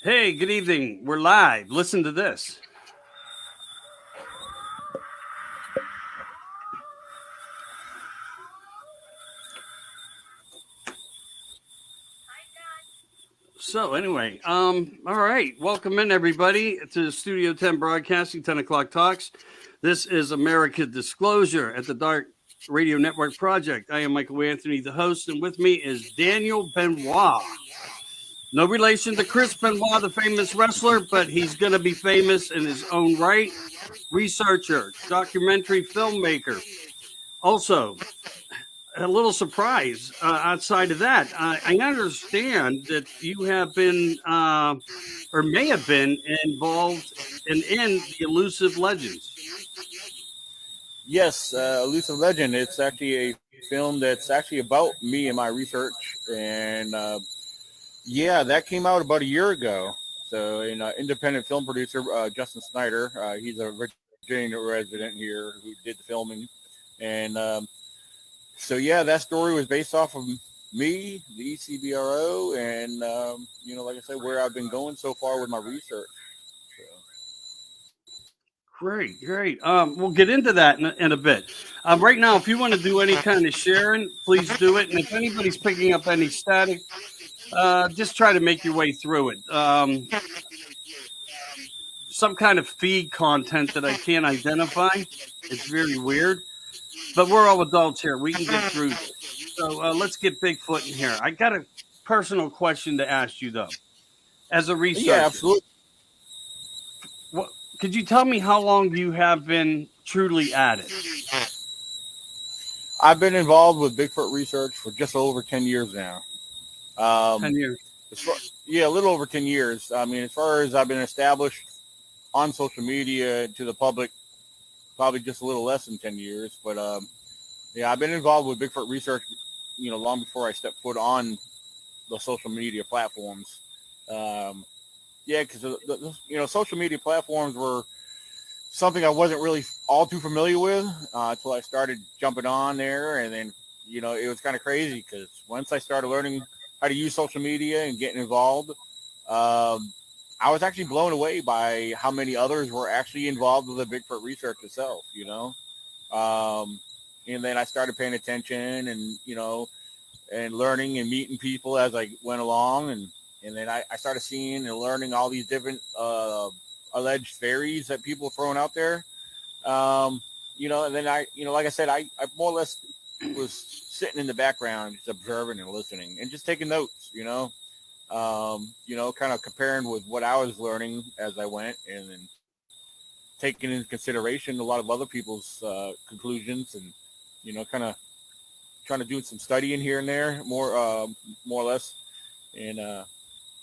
Hey, good evening. We're live. Listen to this. So anyway, all right. Welcome in everybody to Studio 10 Broadcasting, 10 o'clock talks. This is America Disclosure at the Dark Radio Network Project. I am Michael Anthony, the host, and with me is Daniel Benoit. No relation to Chris Benoit, the famous wrestler, but he's going to be famous in his own right. Researcher, documentary filmmaker. Also, a little surprise outside of that. I understand that you have been, or may have been, involved in the Elusive Legends. Yes, Elusive Legend. It's actually a film that's actually about me and my research, and yeah, that came out about a year ago. So, independent film producer Justin Snyder, he's a Virginia resident here who did the filming, and so yeah, that story was based off of me, the ECBRO, and like I said, where I've been going so far with my research. So. Great, great. We'll get into that in a bit. Right now, if you want to do any kind of sharing, please do it. And if anybody's picking up any static, just try to make your way through it. Some kind of feed content that I can't identify. It's very weird. But we're all adults here. We can get through this. So let's get Bigfoot in here. I got a personal question to ask you, though. As a Yeah, researcher, absolutely. what, could you tell me how long you have been truly at it? I've been involved with Bigfoot research for just over 10 years now. 10 Um, years. yeah, a little over 10 years. I mean, as far as I've been established on social media to the public, probably just a little less than 10 years. But yeah, I've been involved with Bigfoot research, long before I stepped foot on the social media platforms. Um, yeah, because, social media platforms were something I wasn't really all too familiar with until I started jumping on there. And then, it was kind of crazy because once I started learning how to use social media and getting involved, I was actually blown away by how many others were actually involved with the Bigfoot research itself. Um, and then I started paying attention and learning and meeting people as I went along. And then I started seeing and learning all these different alleged theories that people are throwing out there. And then like I said, I more or less was sitting in the background, just observing and listening and just taking notes. Kind of comparing with what I was learning as I went, and then taking into consideration a lot of other people's conclusions, and kind of trying to do some studying here and there, more or less. And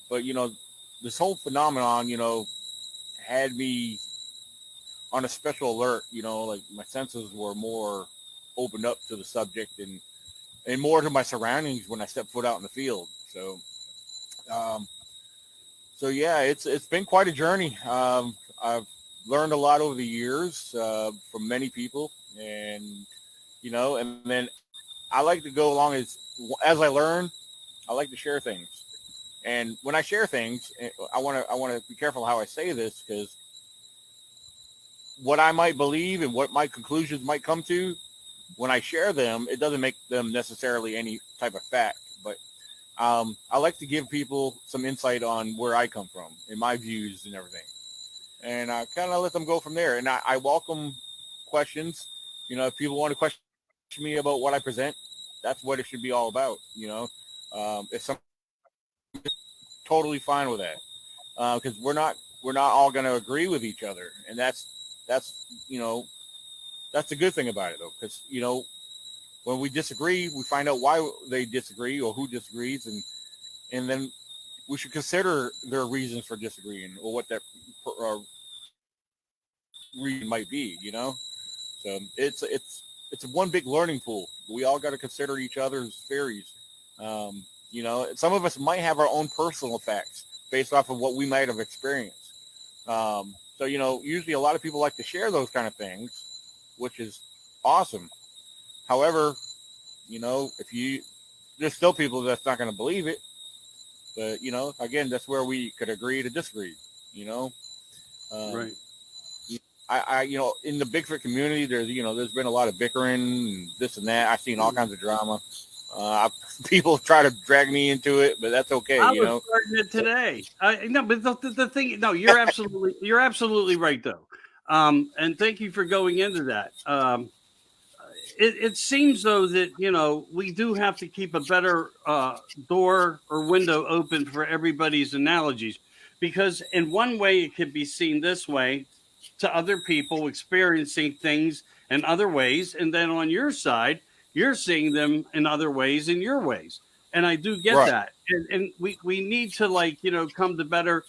but this whole phenomenon, had me on a special alert. Like my senses were more opened up to the subject and more to my surroundings when I stepped foot out in the field. Um, so yeah, it's been quite a journey. I've learned a lot over the years from many people, and and then I like to go along as I learn. I like to share things, and when I share things, I want to be careful how I say this because what I might believe and what my conclusions might come to when I share them, it doesn't make them necessarily any type of fact, but I like to give people some insight on where I come from and my views and everything. And I kind of let them go from there. And I welcome questions. If people want to question me about what I present, that's what it should be all about. If some totally fine with that, because we're not all going to agree with each other, and that's that's the good thing about it though, because when we disagree, we find out why they disagree or who disagrees, and then we should consider their reasons for disagreeing or what that uh, reason might be. So it's a one big learning pool. We all got to consider each other's theories. Some of us might have our own personal facts based off of what we might have experienced. So usually a lot of people like to share those kind of things, which is awesome. However, if you there's still people that's not going to believe it, But, again, that's where we could agree to disagree, Right. In the Bigfoot community, there's been a lot of bickering and this and that. I've seen all kinds of drama. People try to drag me into it, but that's okay. I was starting it today. No, but the thing, no, you're absolutely right though. And thank you for going into that. It seems though that we do have to keep a better door or window open for everybody's analogies, because in one way it could be seen this way to other people experiencing things in other ways, and then on your side you're seeing them in other ways in your ways. And I do get Right. that, and we need to come to better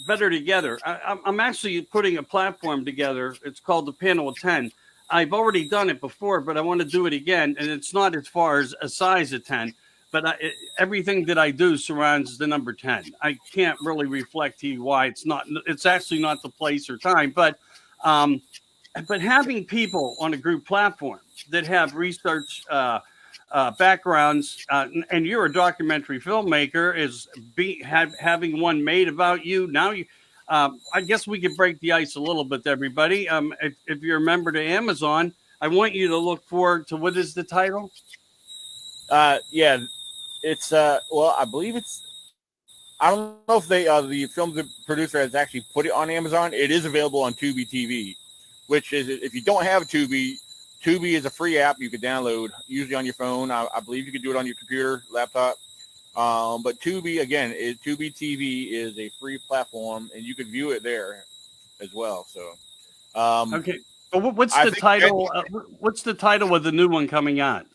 together. I'm actually putting a platform together. It's called the Panel of 10. I've already done it before, but I want to do it again. And it's not as far as a size of 10, but everything that I do surrounds the number 10. I can't really reflect to you why it's actually not the place or time, but having people on a group platform that have research backgrounds, and you're a documentary filmmaker, having one made about you. Now I guess we could break the ice a little bit to everybody. If you're a member to Amazon, I want you to look forward to, what is the title? Yeah, it's I believe I don't know if the film producer has actually put it on Amazon. It is available on Tubi TV, which is, if you don't have Tubi is a free app you could download, usually on your phone. I believe you could do it on your computer, laptop. But Tubi, again, Tubi TV is a free platform, and you could view it there as well. So, okay. But what's the title? What's the title of the new one coming out?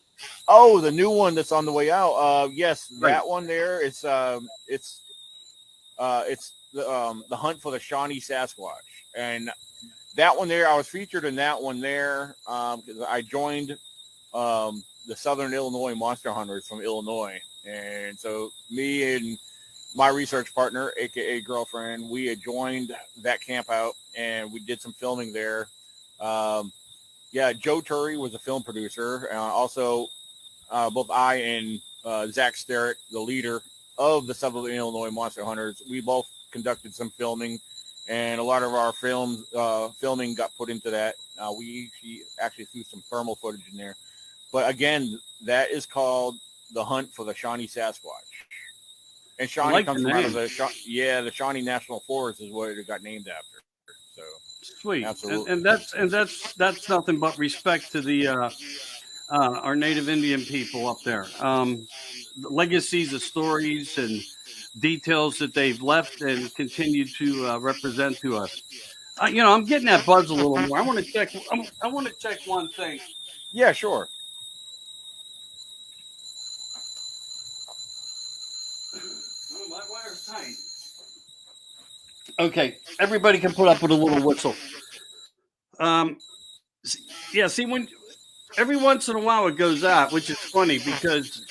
Oh, the new one that's on the way out. Yes, Right. That one there. It's the hunt for the Shawnee Sasquatch, and that one there, I was featured in that one there because I joined the Southern Illinois Monster Hunters from Illinois. And so me and my research partner, aka girlfriend, we had joined that camp out, and we did some filming there. Joe Turry was a film producer. Also, both I and Zach Sterritt, the leader of the Southern Illinois Monster Hunters, we both conducted some filming, and a lot of our filming got put into that. We actually threw some thermal footage in there. But again, that is called The Hunt for the Shawnee Sasquatch. And Shawnee comes from out of the Shawnee National Forest is what it got named after. So sweet. Absolutely. And that's nothing but respect to the our native Indian people up there. The legacies of stories and details that they've left and continue to represent to us. I'm getting that buzz a little more. I want to check. I want to check one thing. Yeah, sure. Oh, my wire's tight. Okay, everybody can put up with a little whistle. See, when every once in a while it goes out, which is funny because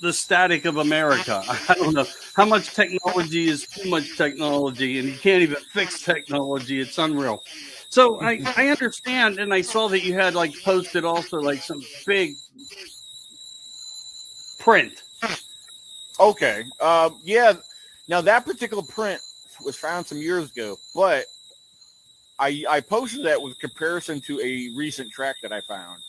the static of America. I don't know how much technology is too much technology, and you can't even fix technology. It's unreal. So I understand, and I saw that you had posted also some big print. Okay. Now that particular print was found some years ago, but I posted that with comparison to a recent track that I found.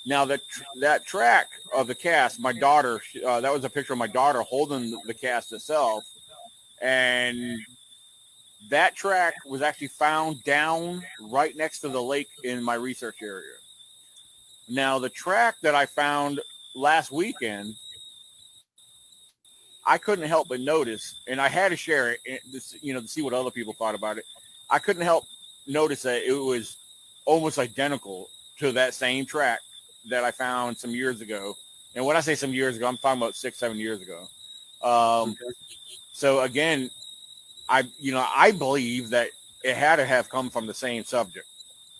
Now that track of the cast, my daughter, that was a picture of my daughter holding the cast itself, and that track was actually found down right next to the lake in my research area. Now the track that I found last weekend, I couldn't help but notice, and I had to share it, to see what other people thought about it. I couldn't help notice that it was almost identical to that same track that I found some years ago. And when I say some years ago, I'm talking about 6-7 years ago. Okay. So again, I believe that it had to have come from the same subject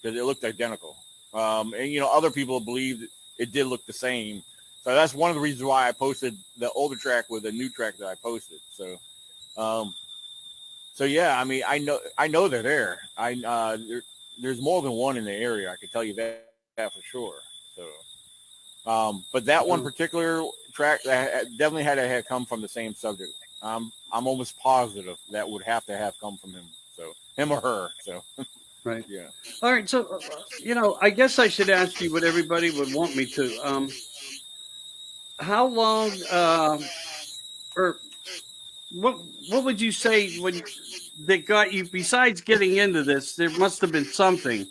because it looked identical. And other people believed it did look the same. So that's one of the reasons why I posted the older track with the new track that I posted. So yeah, I mean, I know they're there. There's more than one in the area. I can tell you that for sure. So But that one particular track that definitely had to have come from the same subject. I'm almost positive that would have to have come from him. So him or her. So Right. yeah. All right. So, I guess I should ask you what everybody would want me to. How long, or what would you say when that got you? Besides getting into this, there must have been something.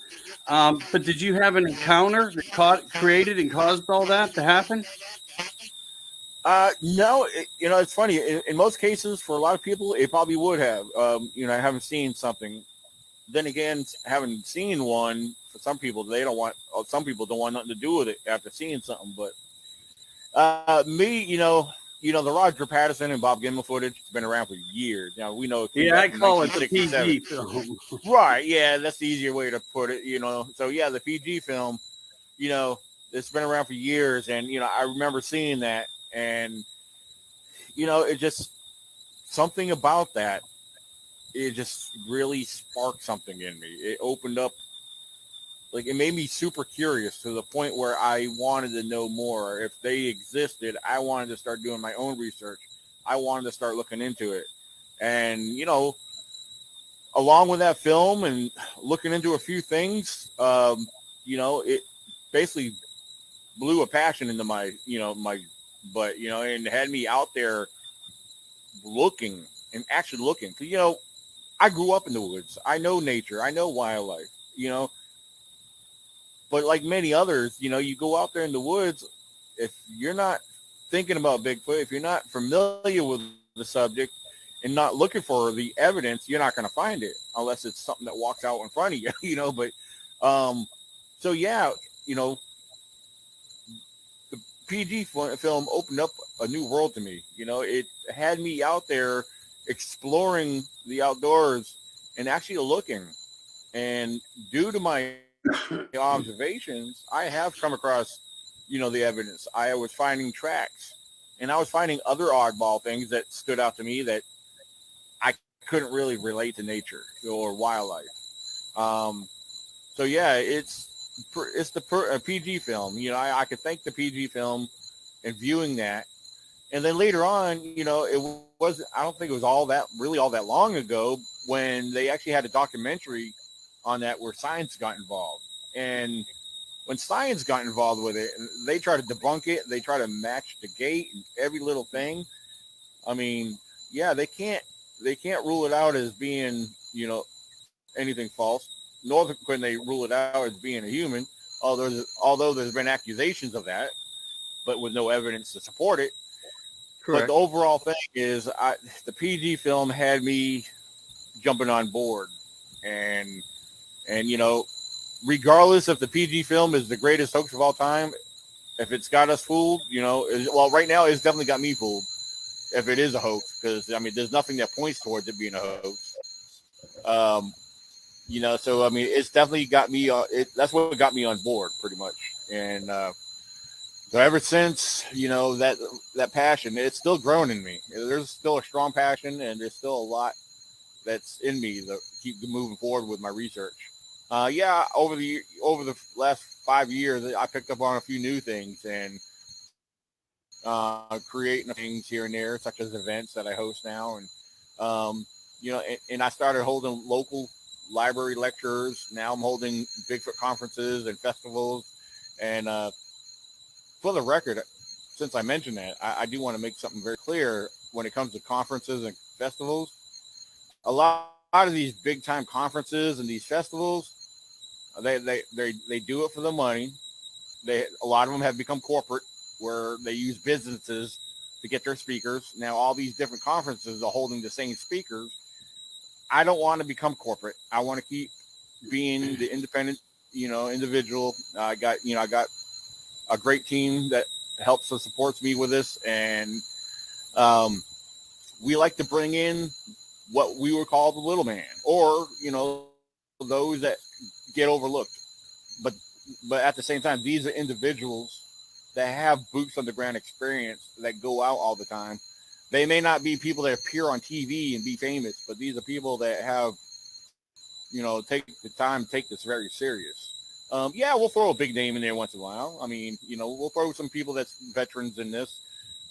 But did you have an encounter that created and caused all that to happen? No, it's funny. In most cases, for a lot of people, it probably would have. I haven't seen something. Then again, having seen one, for some people, they don't want. Some people don't want nothing to do with it after seeing something. But me, the Roger Patterson and Bob Gimel footage has been around for years. Now we know it came Yeah, back I from call it the 1967. PG film. Right? Yeah, that's the easier way to put it. So yeah, the PG film. It's been around for years, and I remember seeing that, and it just something about that. It just really sparked something in me. It opened up, like it made me super curious to the point where I wanted to know more. If they existed, I wanted to start doing my own research. I wanted to start looking into it, and along with that film and looking into a few things, it basically blew a passion into my butt, and had me out there looking and actually looking. 'Cause, I grew up in the woods. I know nature. I know wildlife, but like many others, you go out there in the woods. If you're not thinking about Bigfoot, if you're not familiar with the subject and not looking for the evidence, you're not going to find it unless it's something that walks out in front of you, but, so yeah, the PG film opened up a new world to me. It had me out there exploring the outdoors and actually looking. And due to my observations, I have come across, the evidence. I was finding tracks, and I was finding other oddball things that stood out to me that I couldn't really relate to nature or wildlife. So yeah, it's the PG film. I could thank the PG film and viewing that. And then later on, it wasn't. I don't think it was all that long ago when they actually had a documentary on that where science got involved. And when science got involved with it, they try to debunk it. They try to match the gate and every little thing. I mean, yeah, they can't rule it out as being, anything false. Nor can they rule it out as being a human. Although there's been accusations of that, but with no evidence to support it. Correct. But the overall thing is, the PG film had me jumping on board, and regardless if the PG film is the greatest hoax of all time, if it's got us fooled, right now it's definitely got me fooled. If it is a hoax, because there's nothing that points towards it being a hoax. So it's definitely got me. That's what got me on board, pretty much, and. So ever since, that passion, it's still grown in me. There's still a strong passion, and there's still a lot that's in me to keep moving forward with my research. Over the last 5 years, I picked up on a few new things and creating things here and there, such as events that I host now, and I started holding local library lectures. Now I'm holding Bigfoot conferences and festivals, and for the record, since I mentioned that, I do want to make something very clear when it comes to conferences and festivals. A lot of these big time conferences and these festivals, they do it for the money. A lot of them have become corporate, where they use businesses to get their speakers. Now all these different conferences are holding the same speakers. I don't want to become corporate. I want to keep being the independent, individual. I got a great team that helps and supports me with this, and we like to bring in what we would call the little man, or those that get overlooked. But at the same time, these are individuals that have boots on the ground experience that go out all the time. They may not be people that appear on TV and be famous, but these are people that have, take the time to take this very serious. Yeah, we'll throw a big name in there once in a while. I mean, we'll throw some people that's veterans in this.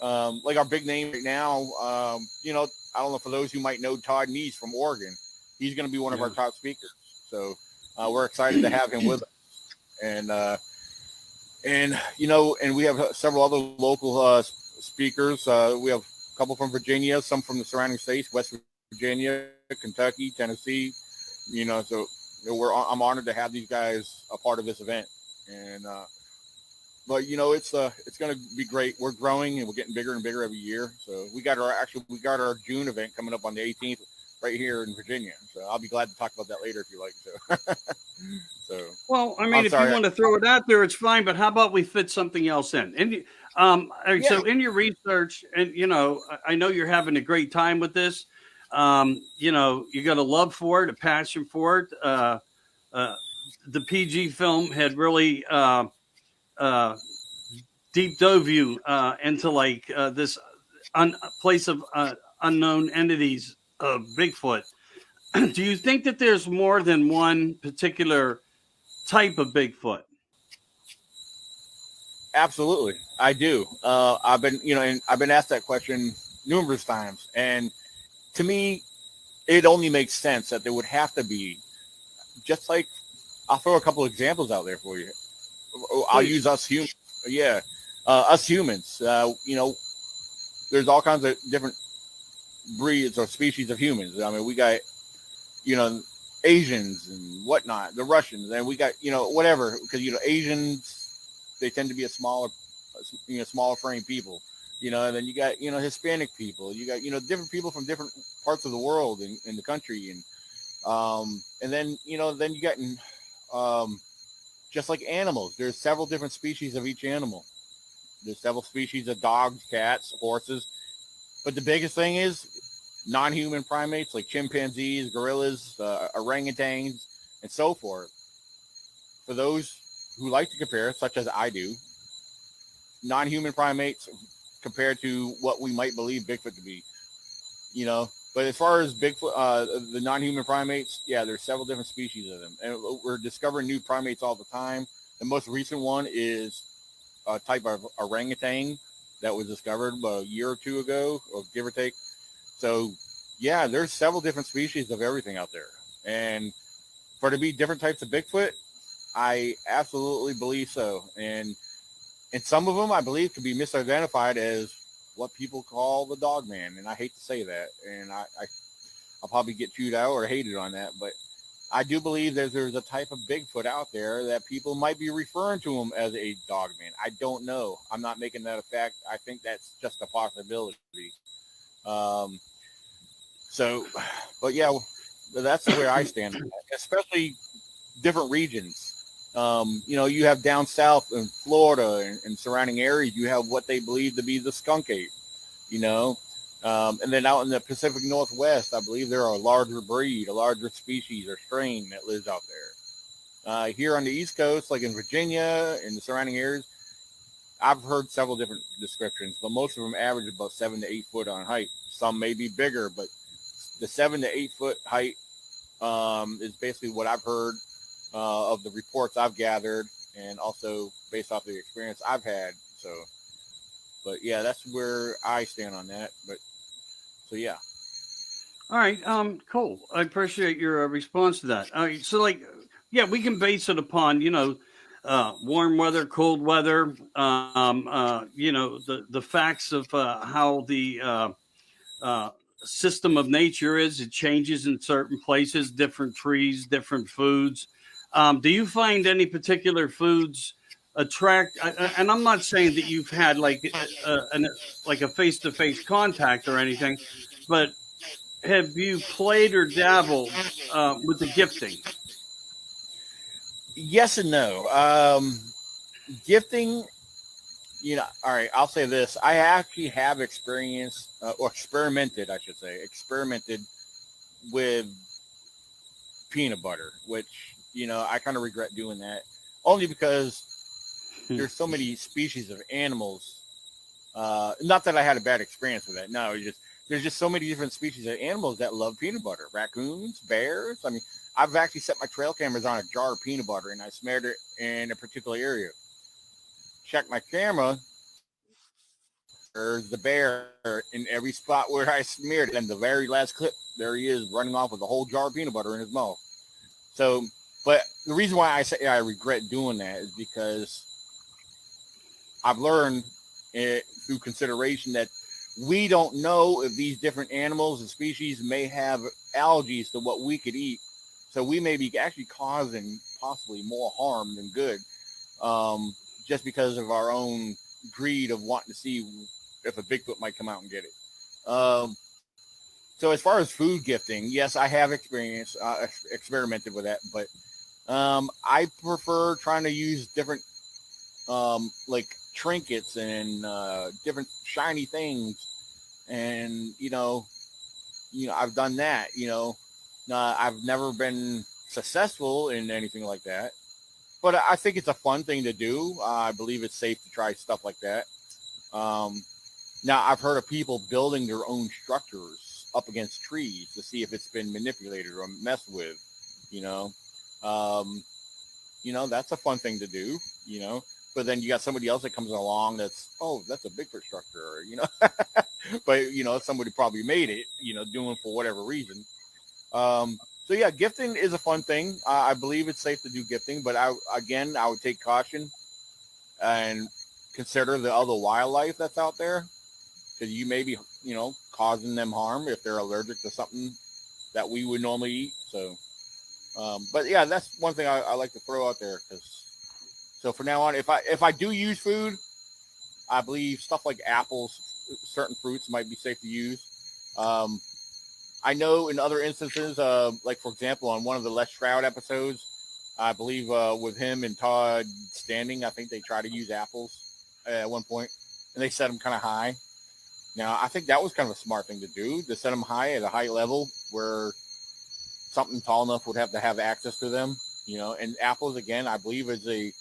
Like our big name right now, I don't know, for those who might know Todd Neese from Oregon, he's going to be one of our top speakers. So we're excited to have him with us. And we have several other local speakers. We have a couple from Virginia, some from the surrounding states, West Virginia, Kentucky, Tennessee. So I'm honored to have these guys a part of this event. And but it's going to be great. We're growing and we're getting bigger and bigger every year. So we got our June event coming up on the 18th right here in Virginia. So I'll be glad to talk about that later if you like. So well, I mean, if you want to throw it out there, it's fine. But how about we fit something else in? And so in your research, and I know you're having a great time with this. You got a love for it, a passion for it. The PG film had really deep dove you into like this place of unknown entities of Bigfoot. Do you think that there's more than one particular type of Bigfoot? Absolutely, I do. I've been asked that question numerous times, and to me, it only makes sense that there would have to be. Just like, I'll throw a couple examples out there for you. I'll use us humans. Yeah, us humans. There's all kinds of different breeds or species of humans. I mean, we got Asians and whatnot, the Russians, and we got whatever, because Asians, they tend to be a smaller frame people. And then you got Hispanic people, you got different people from different parts of the world in the country, and then you got just like animals, there's several different species of each animal. There's several species of dogs, cats, horses, but the biggest thing is non-human primates like chimpanzees, gorillas, orangutans, and so forth. For those who like to compare, such as I do, non-human primates compared to what we might believe Bigfoot to be, But as far as Bigfoot, the non-human primates, yeah, there's several different species of them, and we're discovering new primates all the time. The most recent one is a type of orangutan that was discovered about a year or two ago, or give or take. So, yeah, there's several different species of everything out there, and for to be different types of Bigfoot, I absolutely believe so. And some of them, I believe, could be misidentified as what people call the dog man. And I hate to say that. And I'll probably get chewed out or hated on that. But I do believe there's a type of Bigfoot out there that people might be referring to him as a dog man. I don't know. I'm not making that a fact. I think that's just a possibility. But yeah, that's where I stand on that, especially different regions. You have down south in Florida and surrounding areas, you have what they believe to be the skunk ape, and then out in the Pacific Northwest, I believe there are a larger breed, a larger species or strain that lives out there. Here on the East Coast, like in Virginia and the surrounding areas, I've heard several different descriptions, but most of them average about 7 to 8 foot on height. Some may be bigger, but the 7 to 8 foot height is basically what I've heard of the reports I've gathered, and also based off the experience I've had. So, but yeah, that's where I stand on that. But so yeah. All right. Cool. I appreciate your response to that. All right. So, like, yeah, we can base it upon warm weather, cold weather. The facts of how the system of nature is. It changes in certain places, different trees, different foods. Do you find any particular foods attract? And I'm not saying that you've had like a face-to-face contact or anything, but have you played or dabbled with the gifting? Yes and no. Gifting, all right, I'll say this. I actually have experienced, or experimented, I should say, with peanut butter, which, I kind of regret doing that, only because there's so many species of animals. Not that I had a bad experience with that. No, there's just so many different species of animals that love peanut butter. Raccoons, bears. I mean, I've actually set my trail cameras on a jar of peanut butter, and I smeared it in a particular area. Check my camera. There's the bear in every spot where I smeared it. And the very last clip, there he is running off with a whole jar of peanut butter in his mouth. So, but the reason why I say I regret doing that is because I've learned through consideration that we don't know if these different animals and species may have allergies to what we could eat. So we may be actually causing possibly more harm than good, just because of our own greed of wanting to see if a Bigfoot might come out and get it. So as far as food gifting, yes, I have experimented with that, but I prefer trying to use different like trinkets and different shiny things, and I've done that. I've never been successful in anything like that, but I think it's a fun thing to do. I believe it's safe to try stuff like that. Now, I've heard of people building their own structures up against trees to see if it's been manipulated or messed with. That's a fun thing to do. But then you got somebody else that comes along that's a Bigfoot structure, but somebody probably made it, doing for whatever reason. So yeah, gifting is a fun thing. I believe it's safe to do gifting, but I would take caution and consider the other wildlife that's out there, because you may be, causing them harm if they're allergic to something that we would normally eat. So, but yeah, that's one thing I like to throw out there. So for now on, if I do use food, I believe stuff like apples, certain fruits might be safe to use. I know in other instances, like for example, on one of the Les Stroud episodes, I believe with him and Todd Standing, I think they try to use apples at one point, and they set them kind of high. Now, I think that was kind of a smart thing to do, to set them high at a high level where something tall enough would have to have access to them, and apples, again, I believe is a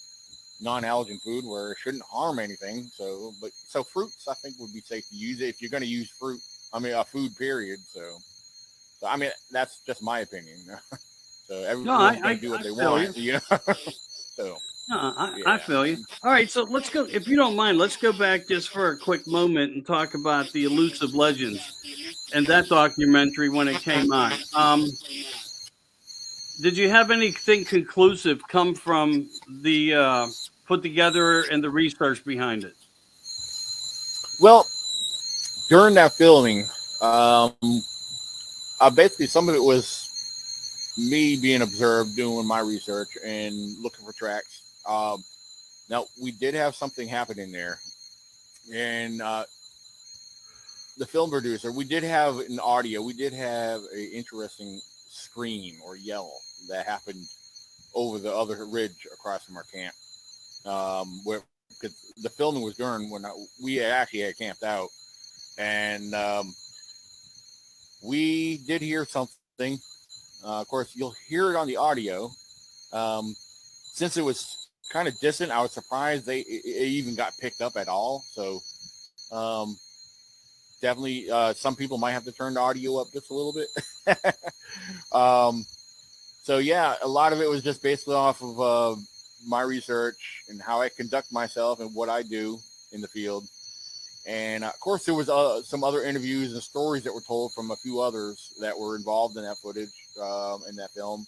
non-allergen food where it shouldn't harm anything. So fruits, I think, would be safe to use if you're going to use fruit. I mean, a food period. So I mean, that's just my opinion. So everyone's going to do what they want, So. No, I feel you. All right, so let's go. If you don't mind, let's go back just for a quick moment and talk about the Elusive Legends and that documentary when it came on. Did you have anything conclusive come from the put together and the research behind it? Well, during that filming, basically some of it was me being observed, doing my research and looking for tracks. Now, we did have something happen in there, and the film producer, we did have an audio, we did have an interesting scream or yell that happened over the other ridge across from our camp, where because the filming was during when we actually had camped out, and we did hear something. Of course, you'll hear it on the audio. Since it was kind of distant, I was surprised it even got picked up at all. So definitely some people might have to turn the audio up just a little bit. So yeah, a lot of it was just basically off of my research and how I conduct myself and what I do in the field. And of course, there was some other interviews and stories that were told from a few others that were involved in that footage, in that film.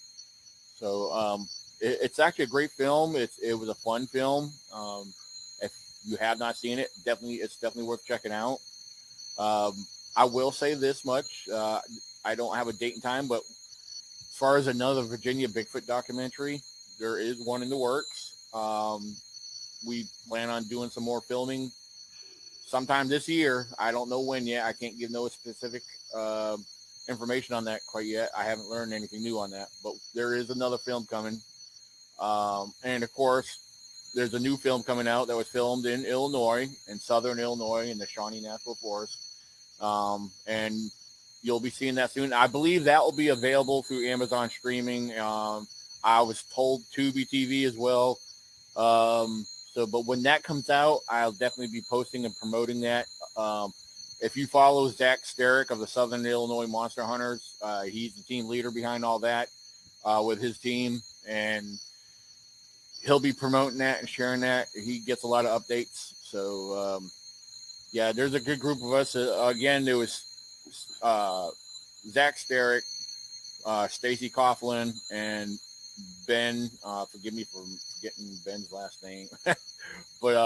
So it's actually a great film. It was a fun film. If you have not seen it, it's definitely worth checking out. I will say this much: I don't have a date and time, but as far as another Virginia Bigfoot documentary, there is one in the works. We plan on doing some more filming sometime this year. I don't know when yet. I can't give no specific information on that quite yet. I haven't learned anything new on that, but there is another film coming. And of course, there's a new film coming out that was filmed in Illinois, in southern Illinois, in the Shawnee National Forest. And you'll be seeing that soon. I believe that will be available through Amazon streaming. I was told Tubi TV as well. But when that comes out, I'll definitely be posting and promoting that. if you follow Zach Sterrick of the Southern Illinois Monster Hunters, he's the team leader behind all that with his team, and he'll be promoting that and sharing that. He gets a lot of updates. So, yeah, there's a good group of us. Again, there was Zach Sterrick, Stacy Coughlin, and Ben. Forgive me for forgetting Ben's last name. But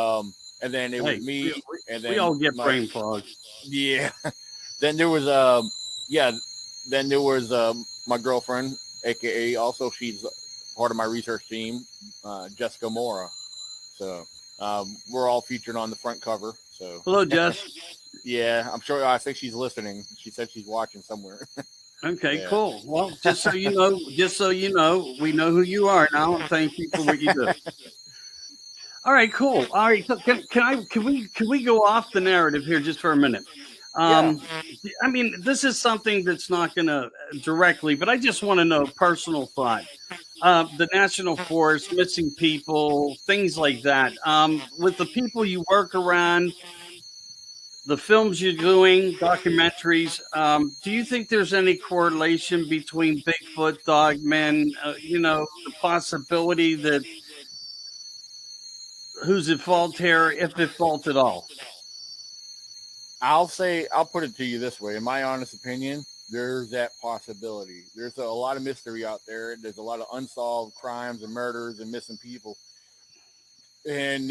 and then it was me, and then we all get brain fog. Yeah. Then there was Then there was my girlfriend, aka also she's part of my research team, Jessica Mora. So we're all featured on the front cover. So hello, Jess. Yeah, I'm sure. I think she's listening. She said she's watching somewhere. Okay, Yeah. cool. Well, just so you know, we know who you are now. Thank you for what you do. All right, cool. All right, so can we go off the narrative here just for a minute? I mean, this is something that's not going to directly, but I just want to know personal thought. The national forest, missing people, things like that. With the people you work around, the films you're doing, documentaries, do you think there's any correlation between Bigfoot, Dogmen, the possibility that who's at fault here, if at fault at all? I'll put it to you this way. In my honest opinion, there's that possibility. There's a lot of mystery out there. There's a lot of unsolved crimes and murders and missing people. And,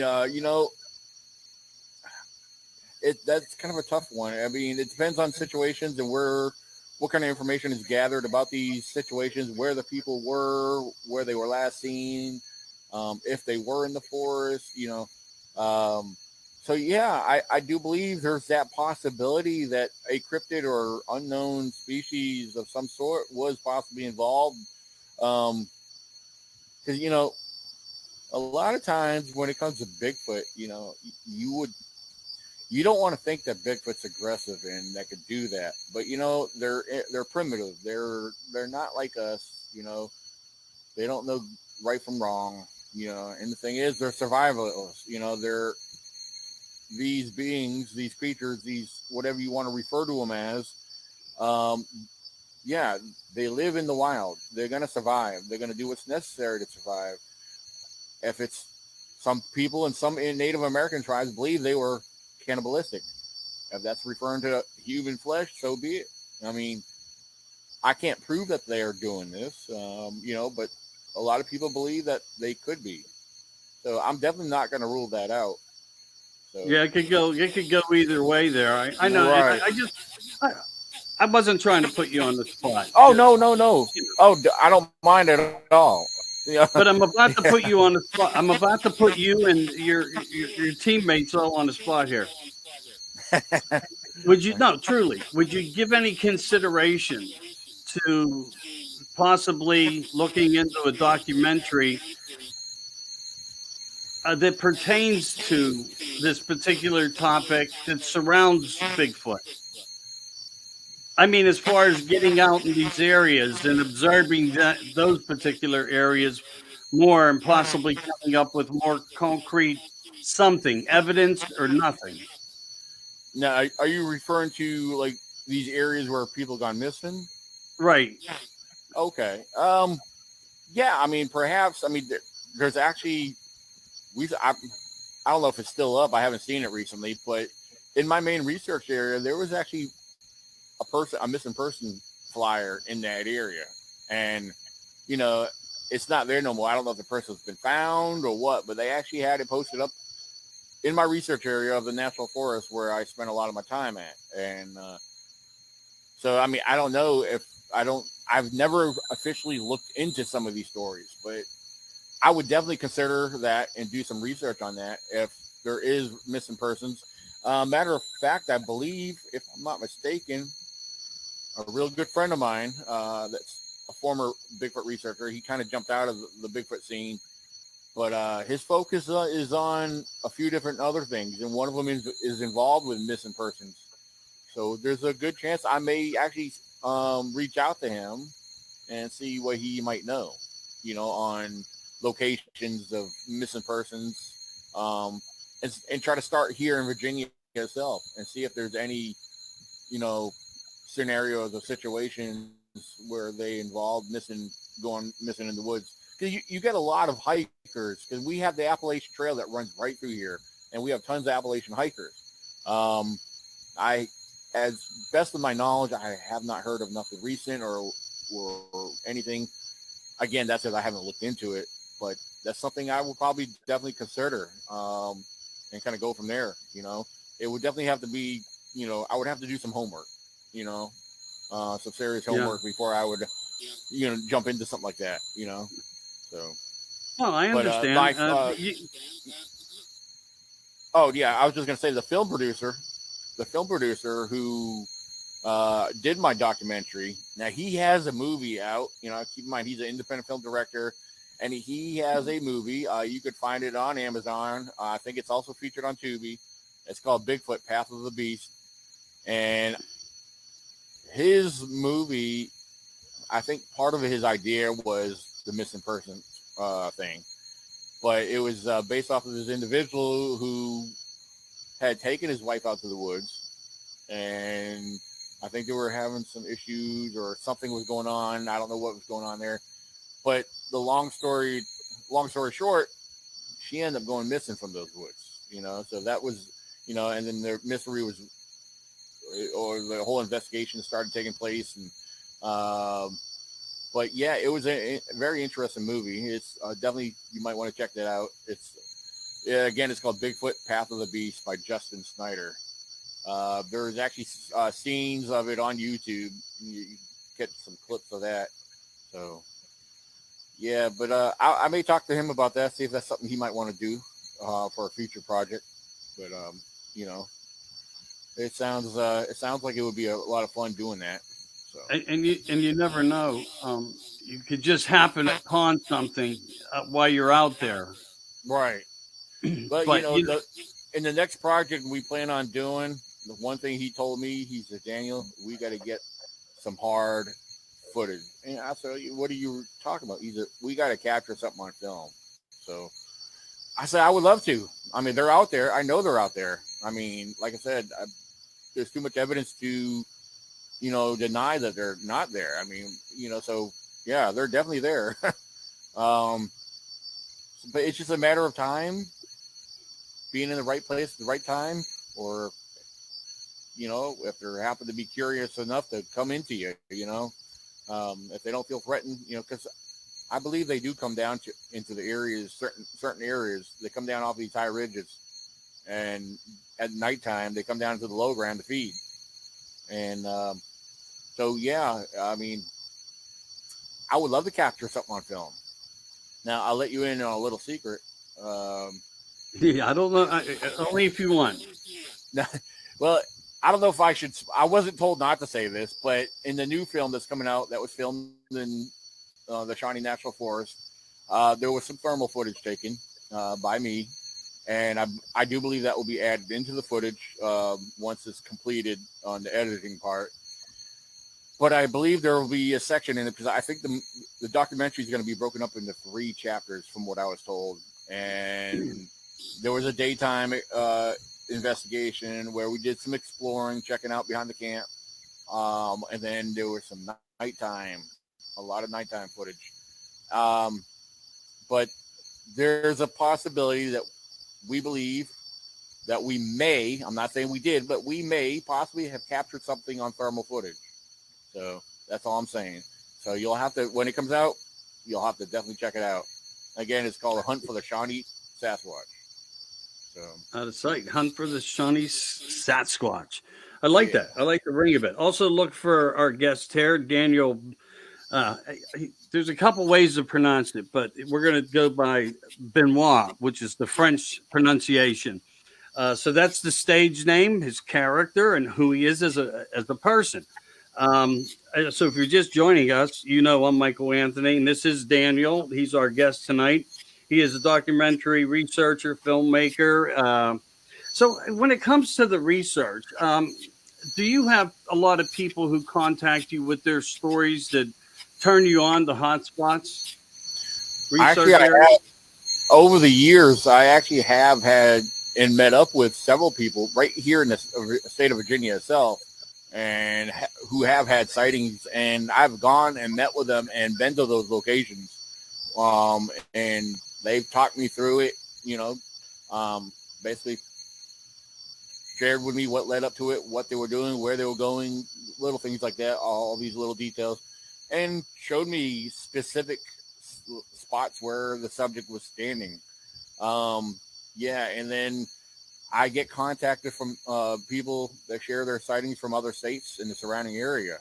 that's kind of a tough one. I mean, it depends on situations and what kind of information is gathered about these situations, where the people were, where they were last seen, if they were in the forest, So yeah, I do believe there's that possibility that a cryptid or unknown species of some sort was possibly involved. Because a lot of times when it comes to Bigfoot, you don't want to think that Bigfoot's aggressive and that could do that, but they're primitive. They're not like us. They don't know right from wrong. And the thing is, they're survivalists. They're these beings, these creatures, these whatever you want to refer to them as. They live in the wild. They're gonna survive. They're gonna do what's necessary to survive. If it's some people and some Native American tribes believe they were cannibalistic. If that's referring to human flesh, so be it. I mean, I can't prove that they are doing this, but a lot of people believe that they could be. So I'm definitely not going to rule that out. So, yeah, it could go either way there. I know. Right. I wasn't trying to put you on the spot. Oh, no. Oh, I don't mind at all. Yeah. But I'm about to put you on the spot. I'm about to put you and your teammates all on the spot here. Would you give any consideration to possibly looking into a documentary that pertains to this particular topic that surrounds Bigfoot? I mean, as far as getting out in these areas and observing those particular areas more and possibly coming up with more concrete something, evidence or nothing. Now, are you referring to like these areas where people gone missing? Right. Okay. Yeah, I mean, perhaps, there's actually, I don't know if it's still up. I haven't seen it recently, but in my main research area, there was actually a missing person flyer in that area. And, it's not there no more. I don't know if the person's been found or what, but they actually had it posted up in my research area of the national forest where I spent a lot of my time at. And so, I don't know I've never officially looked into some of these stories, but I would definitely consider that and do some research on that if there is missing persons. Matter of fact, I believe, if I'm not mistaken, a real good friend of mine that's a former Bigfoot researcher, he kind of jumped out of the Bigfoot scene, but his focus is on a few different other things, and one of them is involved with missing persons. So there's a good chance I may actually reach out to him and see what he might know, on locations of missing persons, and try to start here in Virginia itself and see if there's any scenarios or situations where they involve going missing in the woods. Because you get a lot of hikers, because we have the Appalachian Trail that runs right through here, and we have tons of Appalachian hikers. As best of my knowledge, I have not heard of nothing recent or anything. Again, that's because I haven't looked into it, but that's something I will probably definitely consider, and kind of go from there. It would definitely have to be, I would have to do some homework, some serious homework before I would, jump into something like that, So. Well, I understand. Oh yeah, I was just gonna say the film producer who did my documentary. Now he has a movie out. Keep in mind he's an independent film director, and he has a movie. You could find it on Amazon. I think it's also featured on Tubi. It's called Bigfoot: Path of the Beast, and his movie. I think part of his idea was the missing person thing, but it was based off of this individual who had taken his wife out to the woods, and I think they were having some issues or something was going on. I don't know what was going on there, but the long story short, she ended up going missing from those woods, so that was, and then the mystery was, or the whole investigation started taking place. And, but yeah, it was a very interesting movie. It's definitely, you might want to check that out. It's called Bigfoot: Path of the Beast by Justin Snyder. There's actually scenes of it on YouTube. You get some clips of that. So yeah, but I may talk to him about that, see if that's something he might want to do for a future project. But it sounds like it would be a lot of fun doing that. So. And you never know. You could just happen upon something while you're out there. Right. But in the next project we plan on doing, the one thing he told me, he said, Daniel, we got to get some hard footage. And I said, what are you talking about? He said, we got to capture something on film. So I said, I would love to. I mean, they're out there. I know they're out there. I mean, like I said, there's too much evidence to, deny that they're not there. I mean, so yeah, they're definitely there. But it's just a matter of time, being in the right place at the right time, or, if they happen to be curious enough to come into you, if they don't feel threatened, because I believe they do come down into the areas, certain areas. They come down off these high ridges, and at nighttime they come down to the low ground to feed. And so yeah, I mean, I would love to capture something on film. Now I'll let you in on a little secret. Yeah, I don't know. Only if you want. Well, I don't know if I should. I wasn't told not to say this, but in the new film that's coming out, that was filmed in the Shawnee National Forest, there was some thermal footage taken by me, and I do believe that will be added into the footage once it's completed on the editing part. But I believe there will be a section in it, because I think the documentary is going to be broken up into 3 chapters from what I was told. And there was a daytime investigation where we did some exploring, checking out behind the camp. And then there was some a lot of nighttime footage. But there's a possibility that we believe that we may, I'm not saying we did, but we may possibly have captured something on thermal footage. So that's all I'm saying. So you'll have to, when it comes out, you'll have to definitely check it out. Again, it's called A Hunt for the Shawnee Sasquatch. So Out of sight. Hunt for the Shawnee Sasquatch. I like that. I like the ring of it. Also look for our guest here, Daniel. There's a couple ways to pronounce it, but we're going to go by Benoit, which is the French pronunciation. So that's the stage name, his character, and who he is as a person. So if you're just joining us, I'm Michael Anthony, and this is Daniel. He's our guest tonight. He is a documentary researcher, filmmaker. So when it comes to the research, do you have a lot of people who contact you with their stories that turn you on to hotspots? Actually, over the years, I actually have had and met up with several people right here in the state of Virginia itself. and who have had sightings, and I've gone and met with them and been to those locations, and they've talked me through it, basically shared with me what led up to it, what they were doing, where they were going, little things like that, all these little details, and showed me specific spots where the subject was standing. And then I get contacted from people that share their sightings from other states in the surrounding area.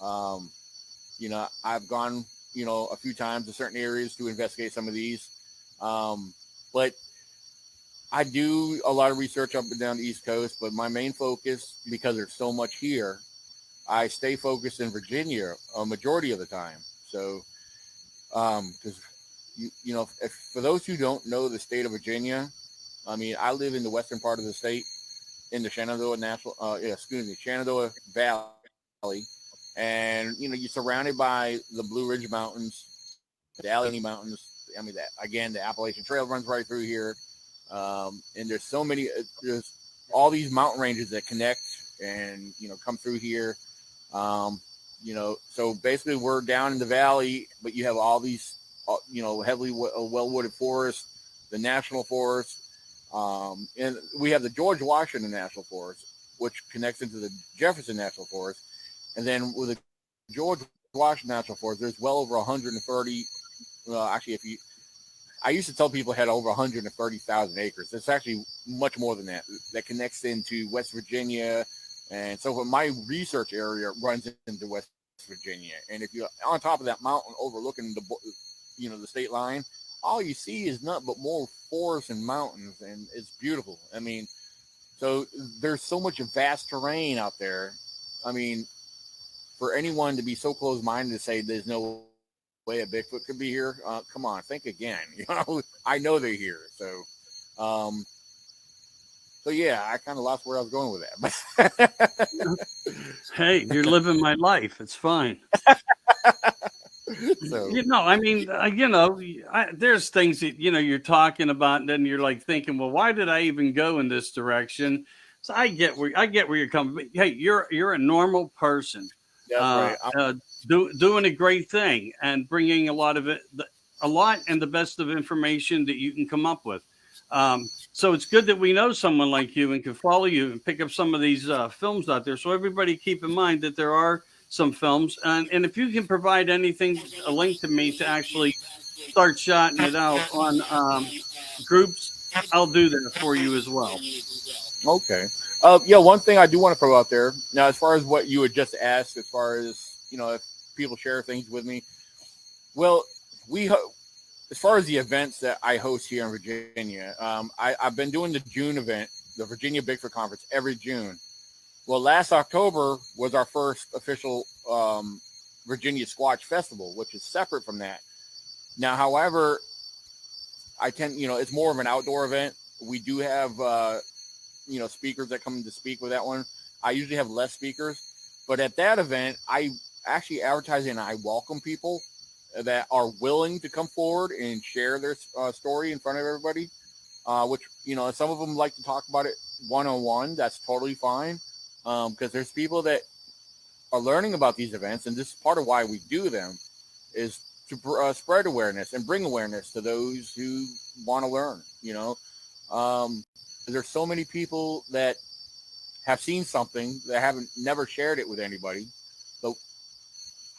I've gone, a few times to certain areas to investigate some of these. But I do a lot of research up and down the East Coast, but my main focus, because there's so much here, I stay focused in Virginia a majority of the time. So, because, if, for those who don't know the state of Virginia, I mean, I live in the western part of the state, in the Shenandoah Valley, and you're surrounded by the Blue Ridge Mountains, the Allegheny Mountains. I mean, the Appalachian Trail runs right through here, and there's so many. There's all these mountain ranges that connect and come through here. So basically, we're down in the valley, but you have all these, heavily well-wooded forests, the national forest. And we have the George Washington National Forest, which connects into the Jefferson National Forest. And then with the George Washington National Forest, there's well over 130. I used to tell people it had over 130,000 acres. It's actually much more than that. That connects into West Virginia. And so my research area runs into West Virginia. And if you're on top of that mountain overlooking the state line, all you see is nothing but more forests and mountains, and it's beautiful. I mean, so there's so much vast terrain out there. I mean, for anyone to be so close-minded to say there's no way a Bigfoot could be here, come on, think again. I know they're here. So, yeah, I kind of lost where I was going with that. Hey, you're living my life. It's fine. So, I mean, there's things that, you're talking about, and then you're like thinking, well, why did I even go in this direction? So I get where you're coming. Hey, you're a normal person, that's right. Doing a great thing and bringing a lot and the best of information that you can come up with. So it's good that we know someone like you and can follow you and pick up some of these films out there. So everybody keep in mind that there are some films, and if you can provide anything, a link to me to actually start shouting it out on groups, I'll do that for you as well. Okay. One thing I do want to throw out there now, as far as what you had just asked, as far as if people share things with me, well, as far as the events that I host here in Virginia, I've been doing the June event, the Virginia Bigfoot Conference, every June. Well, last October was our first official Virginia Squatch Festival, which is separate from that. Now, however, it's more of an outdoor event. We do have, speakers that come to speak with that one. I usually have less speakers, but at that event, I actually advertise and I welcome people that are willing to come forward and share their story in front of everybody, which, some of them like to talk about it one-on-one. That's totally fine. Because there's people that are learning about these events, and this is part of why we do them, is to spread awareness and bring awareness to those who want to learn. There's so many people that have seen something that haven't never shared it with anybody. So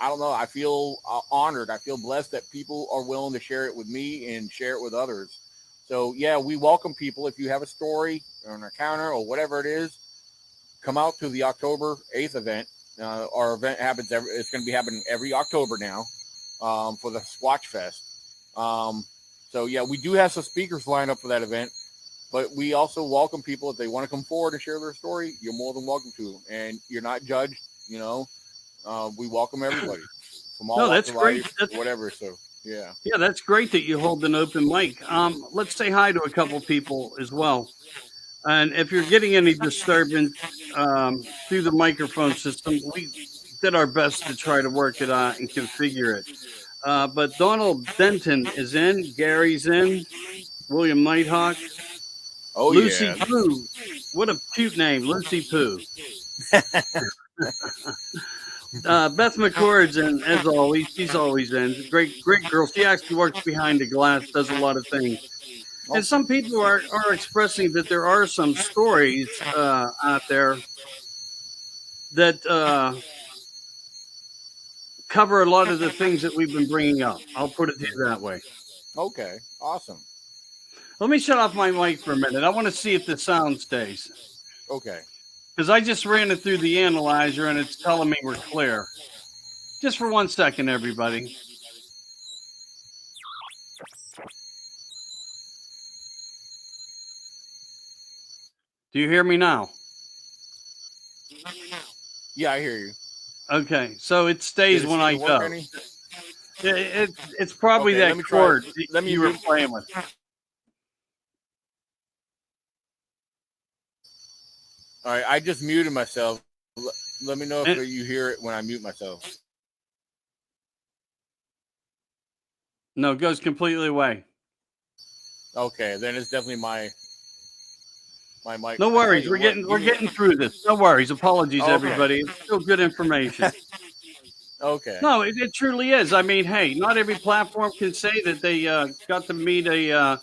I don't know. I feel honored. I feel blessed that people are willing to share it with me and share it with others. So yeah, we welcome people. If you have a story or an encounter or whatever it is, come out to the October 8th event. Our event happens it's going to be happening every October now, for the Squatch Fest. So yeah, we do have some speakers lined up for that event, but we also welcome people if they want to come forward and share their story. You're more than welcome to, and you're not judged. We welcome everybody from all walks of life, whatever. So yeah, that's great that you hold an open mic. Let's say hi to a couple people as well. And if you're getting any disturbance through the microphone system, we did our best to try to work it out and configure it. But Donald Denton is in, Gary's in, William Nighthawk. Oh, Lucy yeah. Pooh. What a cute name, Lucy Pooh. Beth McCord's in, as always. She's always in. Great girl. She actually works behind the glass, does a lot of things. And some people are expressing that there are some stories out there that cover a lot of the things that we've been bringing up. I'll put it to you that way. Okay, awesome. Let me shut off my mic for a minute. I want to see if the sound stays. Okay. Because I just ran it through the analyzer and it's telling me we're clear. Just for 1 second, everybody. Do you hear me now? Yeah, I hear you. Okay, so it stays when I go. It's probably okay, that chord you were playing with. All right, I just muted myself. Let me know if you hear it when I mute myself. No, it goes completely away. Okay, then it's definitely my mic. No worries, we're getting through this. No worries. Apologies, everybody. It's still good information. Okay. No, it truly is. I mean, hey, not every platform can say that they got to meet a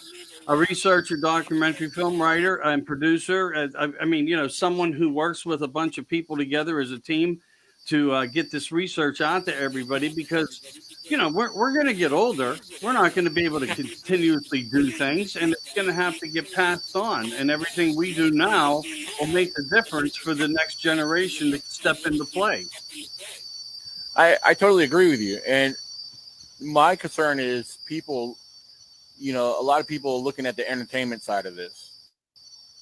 researcher, documentary film writer, and producer. I mean, someone who works with a bunch of people together as a team to get this research out to everybody because, we're going to get older. We're not going to be able to continuously do things, and it's going to have to get passed on. And everything we do now will make the difference for the next generation to step into play. I totally agree with you. And my concern is people, a lot of people are looking at the entertainment side of this.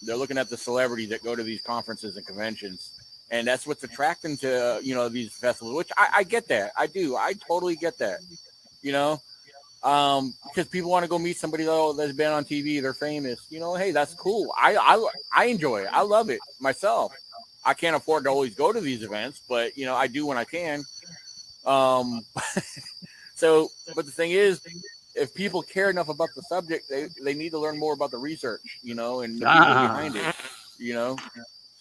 They're looking at the celebrities that go to these conferences and conventions. And that's what's attracting to, these festivals, which I get that. I do. I totally get that, because people want to go meet somebody that's been on TV. They're famous, hey, that's cool. I enjoy it. I love it myself. I can't afford to always go to these events, but, I do when I can. So, but the thing is, if people care enough about the subject, they need to learn more about the research, and the people behind it,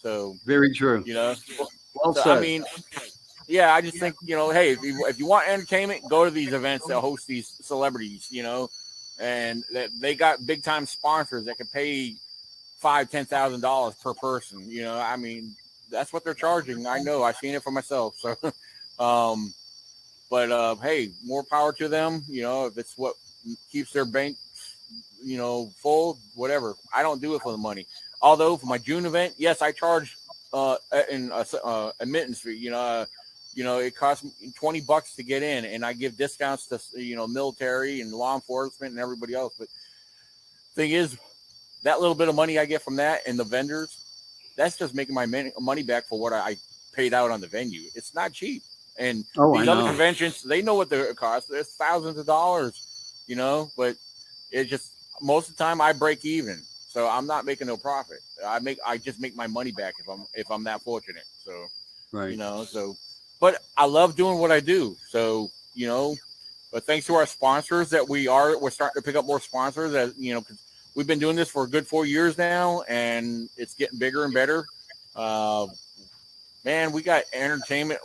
So very true. Well said. I mean, yeah, I just think, hey, if you want entertainment, go to these events that host these celebrities, and that they got big time sponsors that can pay $5,000-$10,000 per person. I mean, that's what they're charging. I know, I've seen it for myself. So, but hey, more power to them. If it's what keeps their bank, full, whatever. I don't do it for the money. Although for my June event, yes, I charge in admittance fee. It costs me $20 to get in, and I give discounts to military and law enforcement and everybody else. But thing is, that little bit of money I get from that and the vendors, that's just making my money back for what I paid out on the venue. It's not cheap. And these other conventions, they know what they cost. It's thousands of dollars, but it just, most of the time I break even. So I'm not making no profit. I just make my money back if I'm that fortunate. So, right. But I love doing what I do. So, but thanks to our sponsors that we're starting to pick up more sponsors as, cause we've been doing this for a good 4 years now, and it's getting bigger and better. Man, we got entertainment.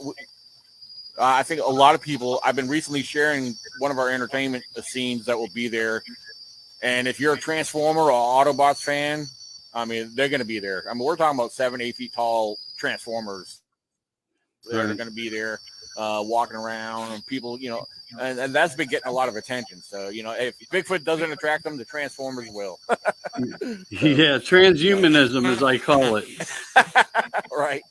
I think a lot of people, I've been recently sharing one of our entertainment scenes that will be there. And if you're a Transformer or Autobots fan, I mean, they're going to be there. I mean, we're talking about 7-8 feet tall Transformers. They're going to be there walking around, and people, and that's been getting a lot of attention. So, if Bigfoot doesn't attract them, the Transformers will. Yeah, transhumanism, as I call it. Right.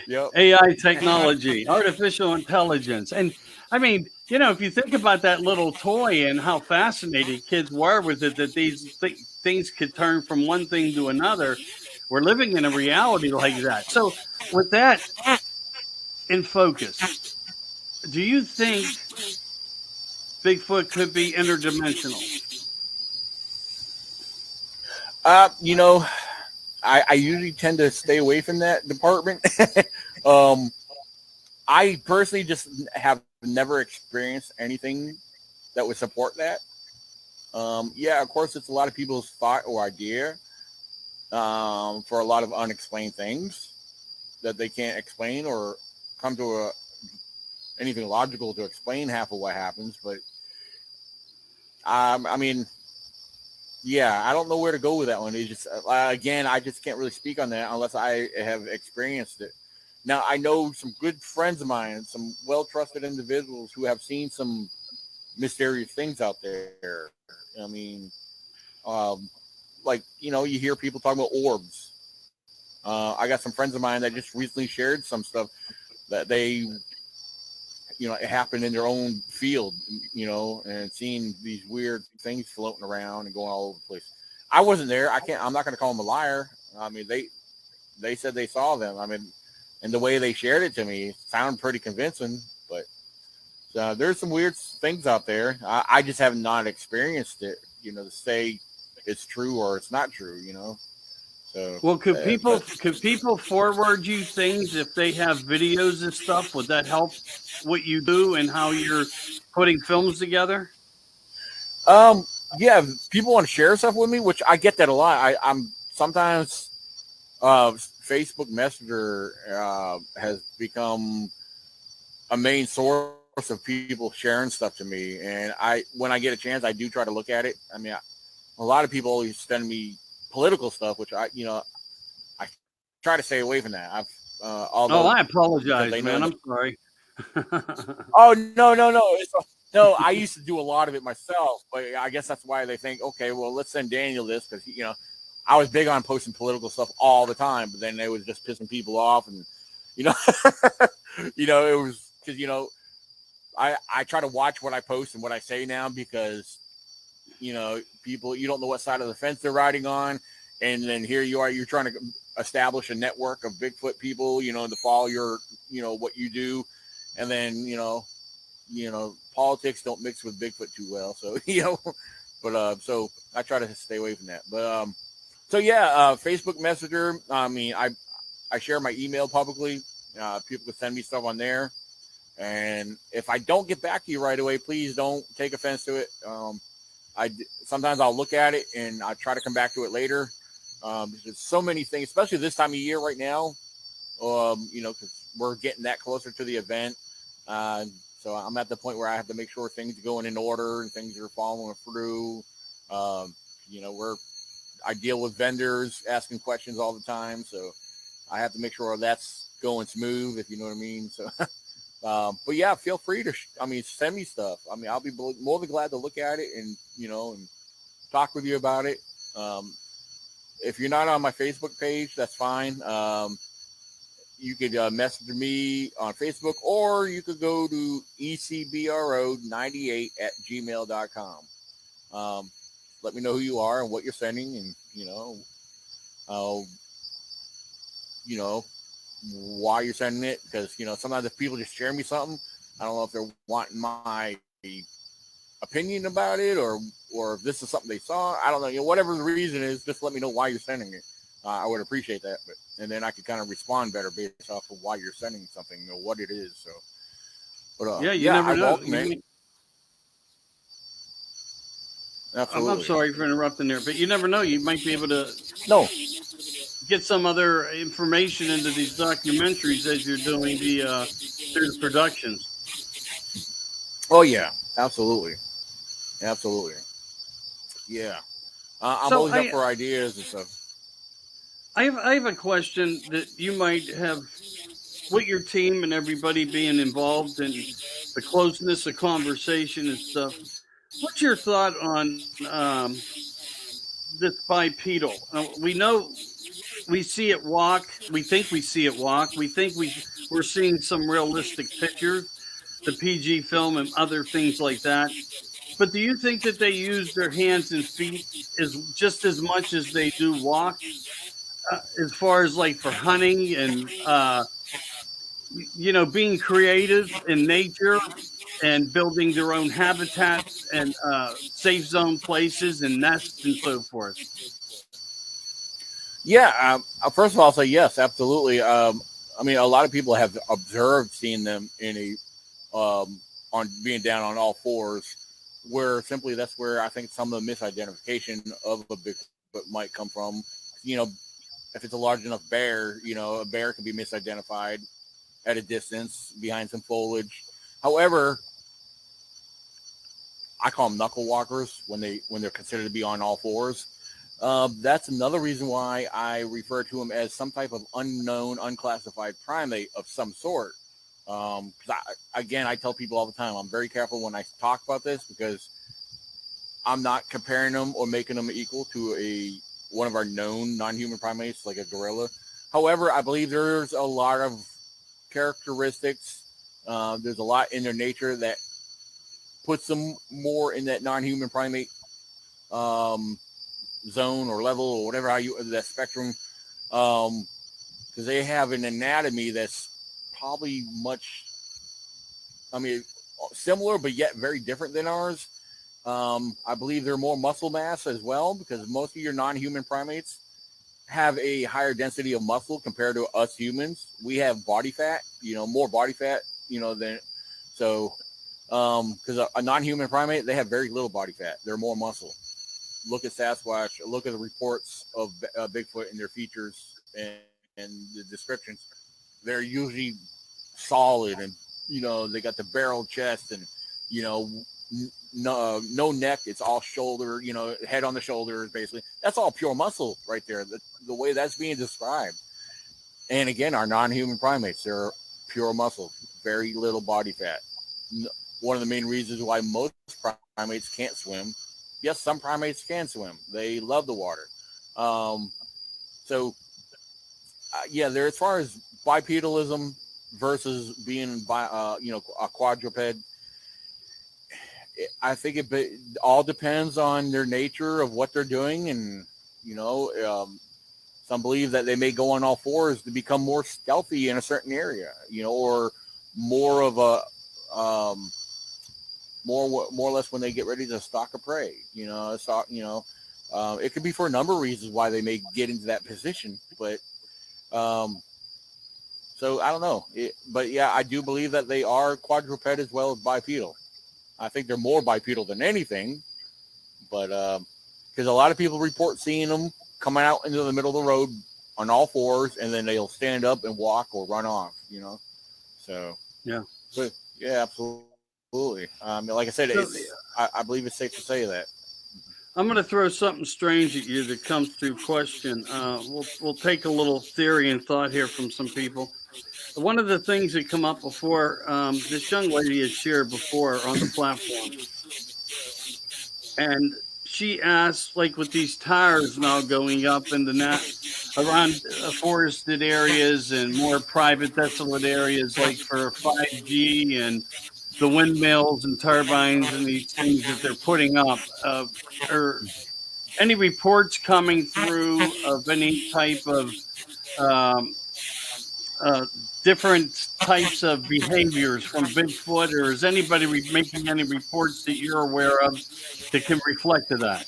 Yep. AI technology, artificial intelligence. And I mean, if you think about that little toy and how fascinated kids were with it, that these things could turn from one thing to another, we're living in a reality like that. So with that in focus, do you think Bigfoot could be interdimensional? I usually tend to stay away from that department. I personally just have never experienced anything that would support that. Yeah, of course, it's a lot of people's thought or idea for a lot of unexplained things. that they can't explain or come to anything logical to explain half of what happens. But I mean, yeah, I don't know where to go with that one. It's just again, I just can't really speak on that unless I have experienced it. Now, I know some good friends of mine, some well-trusted individuals who have seen some mysterious things out there. I mean, like, you know, you hear people talking about orbs. I got some friends of mine that just recently shared some stuff that they, you know, it happened in their own field, you know, and seeing these weird things floating around and going all over the place. I wasn't there. I'm not going to call them a liar. I mean, they said they saw them. I mean, and the way they shared it to me sounded pretty convincing, but there's some weird things out there. I just have not experienced it, you know, to say it's true or it's not true, you know. So, well, could people forward you things if they have videos and stuff? Would that help what you do and how you're putting films together? Yeah, people want to share stuff with me, which I get that a lot. I'm sometimes Facebook Messenger has become a main source of people sharing stuff to me, and when I get a chance, I do try to look at it. I mean, a lot of people always send me political stuff, which I try to stay away from that. Although I apologize, they man. know I'm sorry. Oh, no. I used to do a lot of it myself, but I guess that's why they think, okay, well, let's send Daniel this because, you know, I was big on posting political stuff all the time, but then they was just pissing people off, and you know, you know, it was because, you know, I try to watch what I post and what I say now because, you know, people, you don't know what side of the fence they're riding on, and then here you are, you're trying to establish a network of Bigfoot people, you know, to follow your, you know, what you do, and then you know, politics don't mix with Bigfoot too well, so you know, but so I try to stay away from that, but so yeah, Facebook Messenger. I mean, I share my email publicly. People can send me stuff on there, and if I don't get back to you right away, please don't take offense to it. Sometimes I'll look at it and I try to come back to it later. There's so many things, especially this time of year right now. You know, because we're getting that closer to the event. So I'm at the point where I have to make sure things are going in order and things are following through. You know, I deal with vendors asking questions all the time, so I have to make sure that's going smooth, if you know what I mean. So, but yeah, feel free to, send me stuff. I mean, I'll be more than glad to look at it and, you know, and talk with you about it. If you're not on my Facebook page, that's fine. You could message me on Facebook, or you could go to ecbro98@gmail.com. Let me know who you are and what you're sending, and you know why you're sending it. Because you know, sometimes if people just share me something, I don't know if they're wanting my opinion about it, or if this is something they saw. I don't know. You know, whatever the reason is, just let me know why you're sending it. I would appreciate that, and then I could kind of respond better based off of why you're sending something or what it is. So, but yeah, you never I know. welcome it. Absolutely. I'm sorry for interrupting there, but you never know. You might be able to get some other information into these documentaries as you're doing through the productions. Oh yeah, absolutely. Yeah, I'm always up for ideas and stuff. I have a question that you might have, with your team and everybody being involved in the closeness of conversation and stuff. What's your thought on this bipedal? We know we see it walk. We think we see it walk. We think we're seeing some realistic pictures, the PG film and other things like that. But do you think that they use their hands and feet just as much as they do walk, as far as like for hunting and being creative in nature and building their own habitats and safe zone places and nests and so forth? Yeah, first of all, I'll say yes, absolutely. I mean, a lot of people have observed seeing them in on being down on all fours, where simply that's where I think some of the misidentification of a Bigfoot might come from. You know, if it's a large enough bear, a bear can be misidentified at a distance behind some foliage. However, I call them knuckle walkers when they're considered to be on all fours. That's another reason why I refer to them as some type of unknown, unclassified primate of some sort. Because I tell people all the time, I'm very careful when I talk about this because I'm not comparing them or making them equal to one of our known non-human primates like a gorilla. However, I believe there's a lot of characteristics. There's a lot in their nature that puts them more in that non-human primate zone or level or whatever that spectrum, because they have an anatomy that's probably similar but yet very different than ours. I believe they're more muscle mass as well, because most of your non-human primates have a higher density of muscle compared to us humans. We have body fat, more body fat, than so. Because a non-human primate, they have very little body fat. They're more muscle. Look at Sasquatch. Look at the reports of Bigfoot and their features and the descriptions. They're usually solid, and they got the barrel chest, and no neck. It's all shoulder. Head on the shoulders, basically. That's all pure muscle right there. The way that's being described. And again, our non-human primates, they're pure muscle, very little body fat. One of the main reasons why most primates can't swim. Yes, some primates can swim. They love the water. There. As far as bipedalism versus being a quadruped, I think it all depends on their nature of what they're doing, and some believe that they may go on all fours to become more stealthy in a certain area, or more of a more or less when they get ready to stalk a prey. It could be for a number of reasons why they may get into that position, but so I don't know. But yeah, I do believe that they are quadruped as well as bipedal. I think they're more bipedal than anything, but because a lot of people report seeing them coming out into the middle of the road on all fours, and then they'll stand up and walk or run off. So yeah, but yeah, absolutely. Like I said, I believe it's safe to say that. I'm going to throw something strange at you that comes through question. We'll take a little theory and thought here from some people. One of the things that come up before, this young lady has shared before on the platform, and she asked, like with these tires now going up in the around forested areas and more private, desolate areas, like for 5G and the windmills and turbines and these things that they're putting up, are any reports coming through of any type of um, different types of behaviors from Bigfoot, or is anybody making any reports that you're aware of that can reflect to that?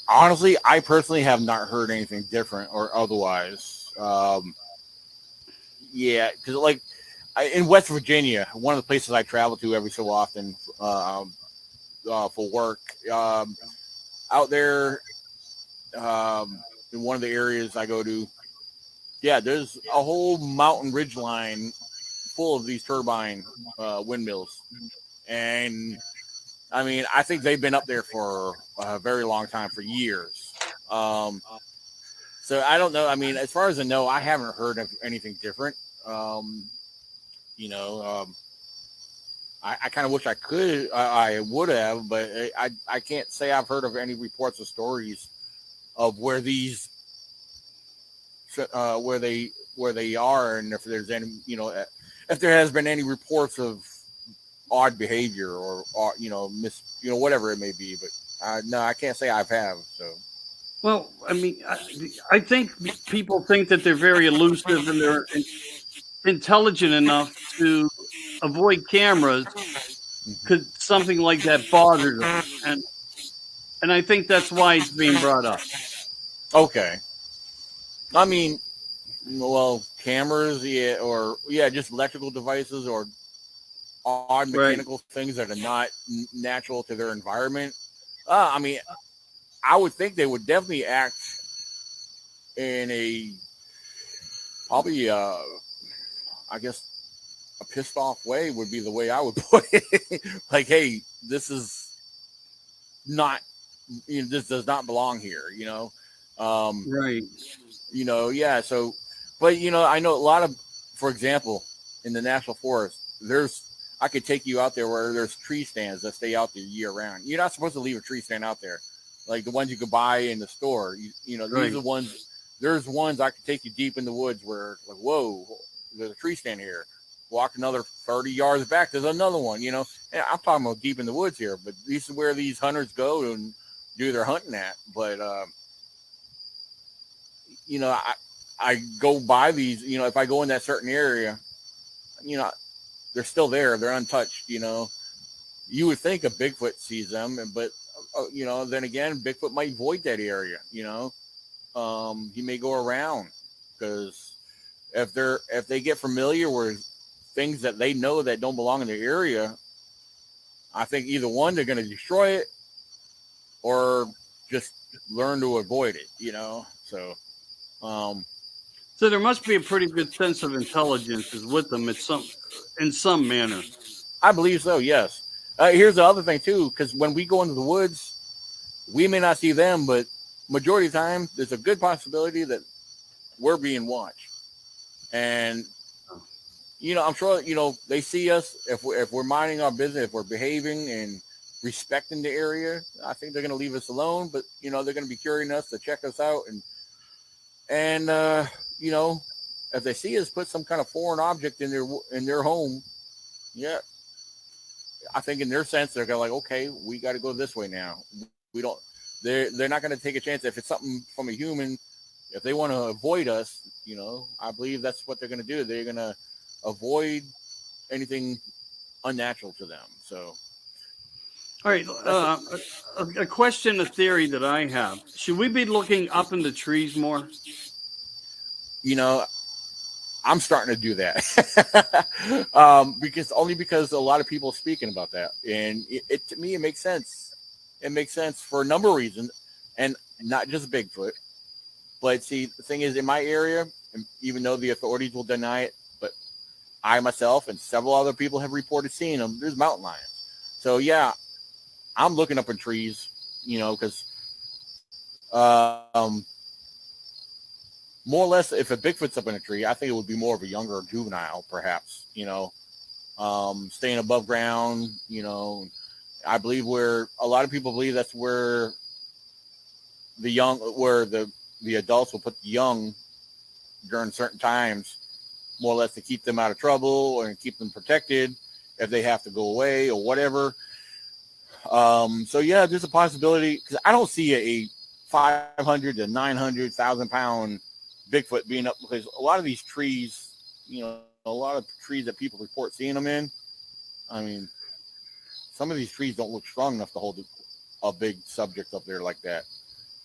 Honestly, I personally have not heard anything different or otherwise. Yeah, because in West Virginia, one of the places I travel to every so often for work, out there in one of the areas I go to, yeah, there's a whole mountain ridge line full of these turbine windmills. And I mean, I think they've been up there for a very long time, for years. So I don't know. I mean, as far as I know, I haven't heard of anything different. I kind of wish I would have, but I can't say I've heard of any reports or stories of where these where they are, and if there's any, if there has been any reports of odd behavior or whatever it may be. But no, I can't say I've have. So. Well, I mean, I think people think that they're very elusive and they're intelligent enough to avoid cameras because something like that bothers them, and I think that's why it's being brought up. Okay. I mean, well, cameras, just electrical devices or odd mechanical things that are not natural to their environment. I mean, I would think they would definitely act in a probably I guess a pissed off way would be the way I would put it. Like, hey, this is not, this does not belong here, Right. Yeah. So, but I know a lot of, for example, in the national forest, I could take you out there where there's tree stands that stay out there year round. You're not supposed to leave a tree stand out there, like the ones you could buy in the store. These are the ones. There's ones I could take you deep in the woods where, like, whoa, there's a tree stand here. Walk another 30 yards back, there's another one. And I'm talking about deep in the woods here, but this is where these hunters go and do their hunting at. But I go by these. If I go in that certain area, they're still there. They're untouched. You would think a Bigfoot sees them, but then again, Bigfoot might void that area. He may go around, because if they get familiar with things that they know that don't belong in their area, I think either one, they're going to destroy it, or just learn to avoid it. So there must be a pretty good sense of intelligence is with them in some manner. I believe so. Yes. Here's the other thing too, because when we go into the woods, we may not see them, but majority of the time, there's a good possibility that we're being watched. And, I'm sure, they see us if we're minding our business, if we're behaving and respecting the area. I think they're going to leave us alone, but, they're going to be curious enough to check us out. And if they see us put some kind of foreign object in their home, yeah, I think in their sense, they're going to like, okay, we got to go this way now. They're not going to take a chance. If it's something from a human, if they want to avoid us, I believe that's what they're going to do. They're going to avoid anything unnatural to them. So, all right. A question, a theory that I have: should we be looking up in the trees more? I'm starting to do that because a lot of people are speaking about that, and it to me it makes sense. It makes sense for a number of reasons, and not just Bigfoot. But see, the thing is, in my area, even though the authorities will deny it, but I myself and several other people have reported seeing them. There's mountain lions. So yeah, I'm looking up in trees, because more or less, if a Bigfoot's up in a tree, I think it would be more of a younger juvenile, perhaps, staying above ground, I believe where a lot of people believe that's where the adults will put the young during certain times, more or less to keep them out of trouble and keep them protected if they have to go away or whatever. So yeah, there's a possibility, because I don't see a 500 to 900,000 pound Bigfoot being up, because a lot of these trees, a lot of trees that people report seeing them in, I mean, some of these trees don't look strong enough to hold a big subject up there like that.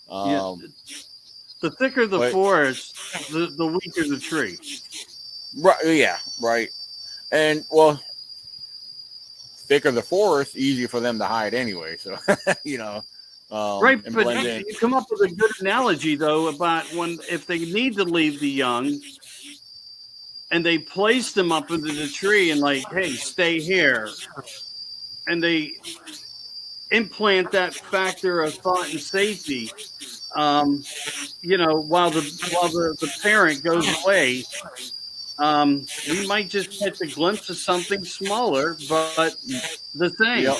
The thicker the forest, the weaker the tree. Right. Yeah. Right. And well, thicker the forest, easier for them to hide anyway. So, right. But you come up with a good analogy though about if they need to leave the young, and they place them up into the tree and like, hey, stay here, and they implant that factor of thought and safety. While the parent goes away, we might just get a glimpse of something smaller, but the same. Yep.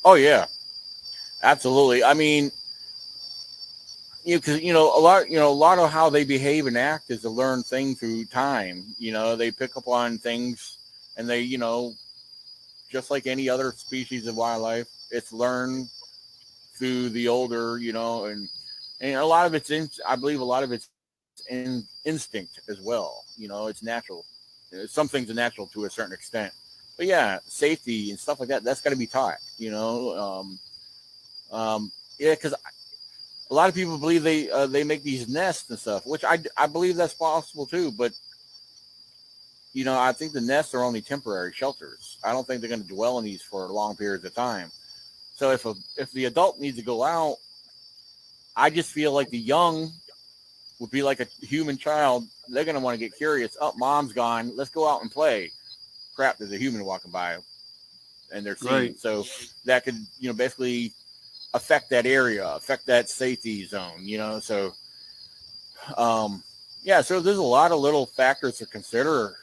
Oh yeah, absolutely. I mean, because a lot of how they behave and act is to learn things through time. They pick up on things, and they, just like any other species of wildlife, it's learned through the older, and a lot of I believe a lot of it's instinct as well. It's natural. Some things are natural to a certain extent, but yeah, safety and stuff like that, that's got to be taught. Because a lot of people believe they make these nests and stuff, which I believe that's possible too. But I think the nests are only temporary shelters. I don't think they're going to dwell in these for long periods of time. So if the adult needs to go out, I just feel like the young would be like a human child. They're going to want to get curious. Oh, mom's gone. Let's go out and play. Crap, there's a human walking by and they're seeing. Right. So that could, basically affect that area, affect that safety zone, So, so there's a lot of little factors to consider,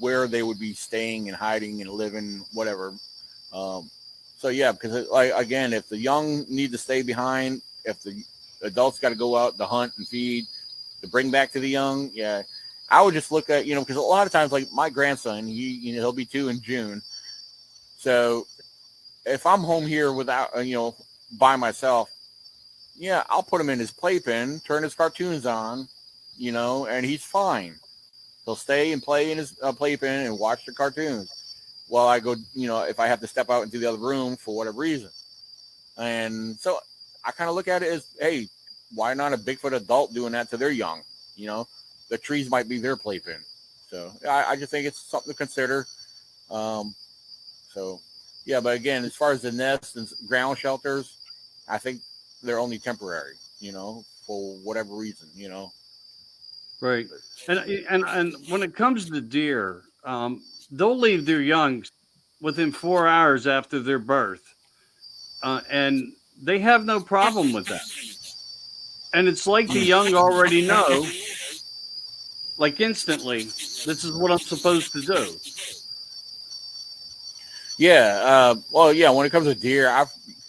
where they would be staying and hiding and living, whatever. Because again, if the young need to stay behind, if the adults got to go out to hunt and feed to bring back to the young, I would just look at, because a lot of times, like my grandson, he'll be 2 in June. So if I'm home here without, by myself, I'll put him in his playpen, turn his cartoons on, and he's fine. He'll stay and play in his playpen and watch the cartoons while I go, if I have to step out into the other room for whatever reason. And so I kind of look at it as, hey, why not a Bigfoot adult doing that to their young? The trees might be their playpen. So I just think it's something to consider. But again, as far as the nests and ground shelters, I think they're only temporary, for whatever reason, Right. And when it comes to deer, they'll leave their young within 4 hours after their birth. And they have no problem with that. And it's like the young already know, like instantly, this is what I'm supposed to do. When it comes to deer,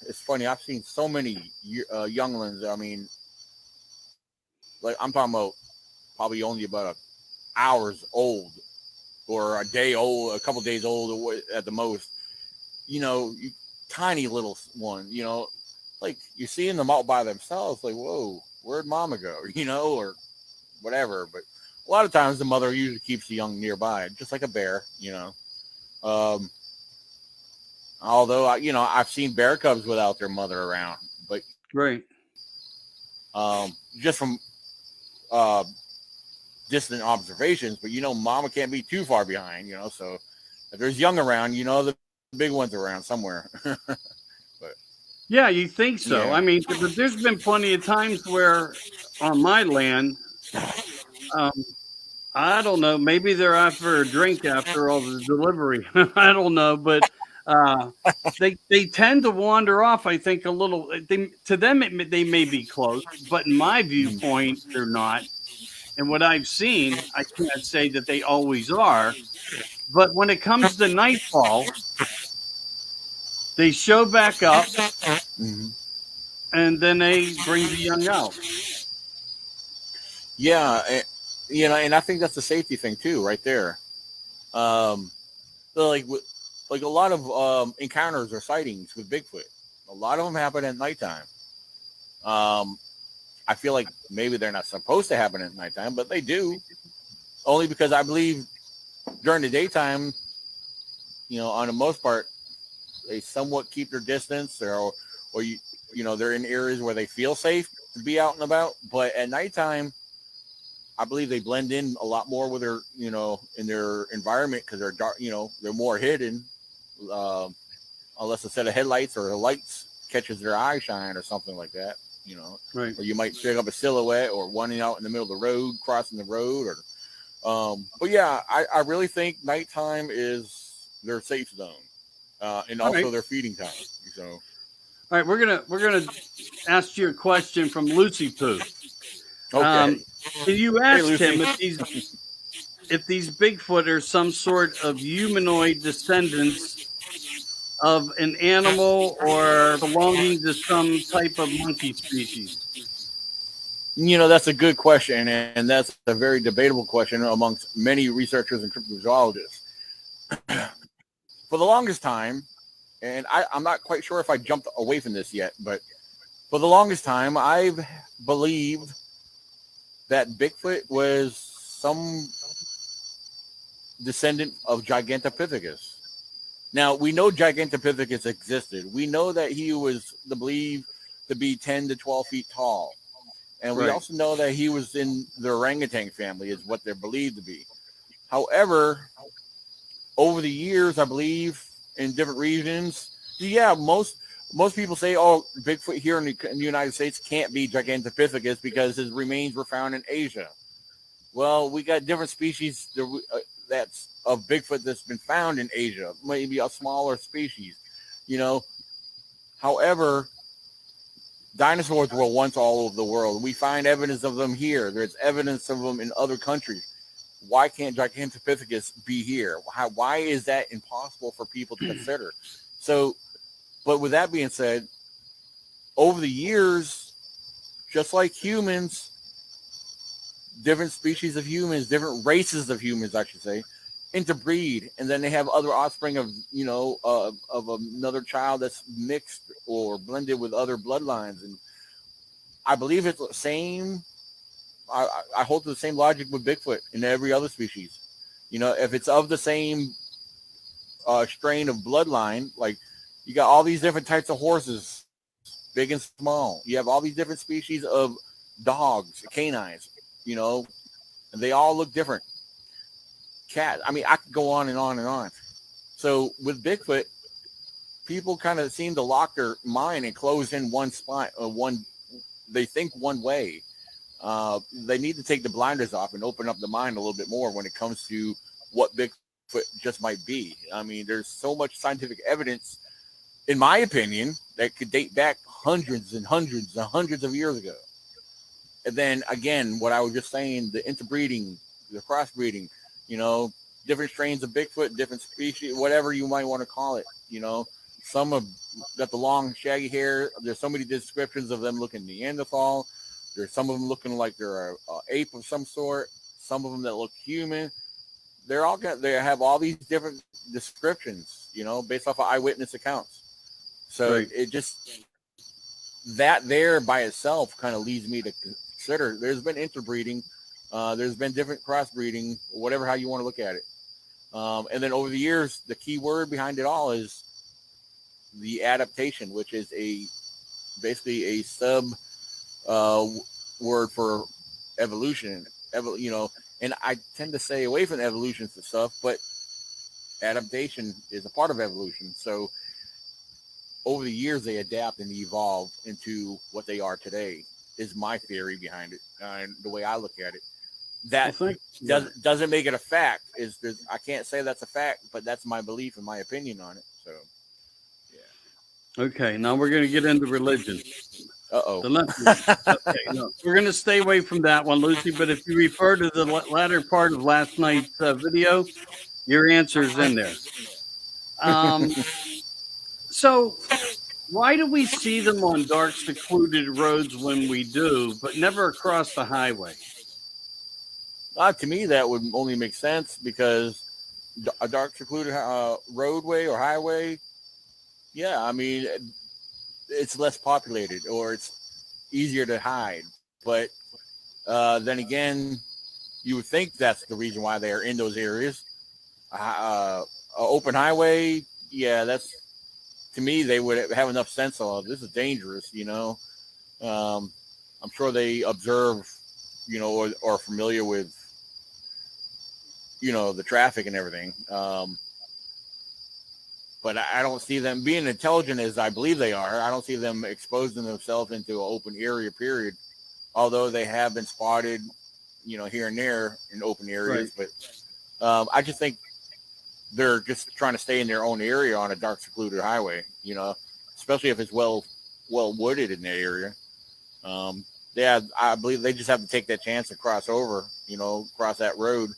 it's funny. I've seen so many younglings. I mean, like I'm talking about probably only about hours old or a day old, a couple days old at the most. Tiny little one, like you're seeing them out by themselves. Like, whoa, where'd mama go? Or whatever. But a lot of times the mother usually keeps the young nearby, just like a bear, Although, I've seen bear cubs without their mother around, but right. Just from distant observations, but mama can't be too far behind, so if there's young around, the big ones are around somewhere. But yeah, you think so. Yeah. I mean, but there's been plenty of times where on my land, I don't know, maybe they're out for a drink after all the delivery. I don't know, but they tend to wander off. I think a little. To them, they may be close, but in my viewpoint, they're not. And what I've seen, I can't say that they always are. But when it comes to nightfall, they show back up, and then they bring the young out. Yeah, and I think that's a safety thing too, right there. So like a lot of encounters or sightings with Bigfoot, a lot of them happen at nighttime. I feel like maybe they're not supposed to happen at nighttime, but they do. Only because I believe during the daytime, on the most part, they somewhat keep their distance, or they're in areas where they feel safe to be out and about. But at nighttime, I believe they blend in a lot more with their, in their environment because they're dark, they're more hidden, unless a set of headlights or the lights catches their eye shine or something like that, Right. Or you might pick up a silhouette or one out in the middle of the road, crossing the road, or, but yeah, I really think nighttime is their safe zone, and also their feeding time. So, all right, we're gonna ask you a question from Lucy Poo. okay. Can you ask Lucy. him if these Bigfoot are some sort of humanoid descendants of an animal or belonging to some type of monkey species? That's a good question, and that's a very debatable question amongst many researchers and cryptozoologists. For the longest time, and I'm not quite sure if I jumped away from this yet, but for the longest time, I've believed that Bigfoot was some descendant of Gigantopithecus. Now, we know Gigantopithecus existed. We know that he was believed to be 10 to 12 feet tall. And we also know that he was in the orangutan family, is what they're believed to be. However, over the years, I believe, in different regions, most people say, oh, Bigfoot here in the United States can't be Gigantopithecus because his remains were found in Asia. Well, we got different species that's of Bigfoot that's been found in Asia, maybe a smaller species, you know. However, dinosaurs were once all over the world. We find evidence of them here. There's evidence of them in other countries. Why can't Gigantopithecus be here? Why is that impossible for people to consider? So, but with that being said, over the years, just like humans, different species of humans, different races of humans, I should say, interbreed, and then they have other offspring of, you know, of another child that's mixed or blended with other bloodlines. And I believe it's the same. I hold to the same logic with Bigfoot and every other species. You know, if it's of the same strain of bloodline, like you got all these different types of horses, big and small. You have all these different species of dogs, canines, you know, and they all look different. Cat. I mean, I could go on and on and on. So with Bigfoot, people kind of seem to lock their mind and close in one spot, they think one way. They need to take the blinders off and open up the mind a little bit more when it comes to what Bigfoot just might be. I mean, there's so much scientific evidence, in my opinion, that could date back hundreds and hundreds and hundreds of years ago. And then again, what I was just saying, the interbreeding, the crossbreeding, you know, different strains of Bigfoot, different species, whatever you might want to call it, you know. Some have got the long, shaggy hair. There's so many descriptions of them looking Neanderthal. There's some of them looking like they're a ape of some sort. Some of them that look human. They have all these different descriptions, you know, based off of eyewitness accounts. So Right. it just, that there by itself kind of leads me to consider there's been interbreeding. There's been different crossbreeding, whatever, how you want to look at it. And then over the years, the key word behind it all is the adaptation, which is basically a sub word for evolution. You know, and I tend to stay away from evolution and stuff, but adaptation is a part of evolution. So over the years, they adapt and evolve into what they are today, is my theory behind it, and the way I look at it. That doesn't make it a fact. I can't say that's a fact, but that's my belief and my opinion on it. So, yeah. Okay, now we're going to get into religion. Uh-oh. Okay, no, we're going to stay away from that one, Lucy. But if you refer to the latter part of last night's video, your answer's in there. So why do we see them on dark, secluded roads when we do, but never across the highway? To me, that would only make sense because a dark, secluded roadway or highway, yeah, I mean, it's less populated or it's easier to hide. But then again, you would think that's the reason why they are in those areas. Open highway, yeah, that's, to me, they would have enough sense of this is dangerous, you know. I'm sure they observe, you know, or familiar with, you know, the traffic and everything. But I don't see them being intelligent as I believe they are. I don't see them exposing themselves into an open area, period. Although they have been spotted, you know, here and there in open areas. Right. But I just think they're just trying to stay in their own area on a dark, secluded highway, you know, especially if it's well wooded in that area. Yeah, I believe they just have to take that chance and cross over, you know, cross that road.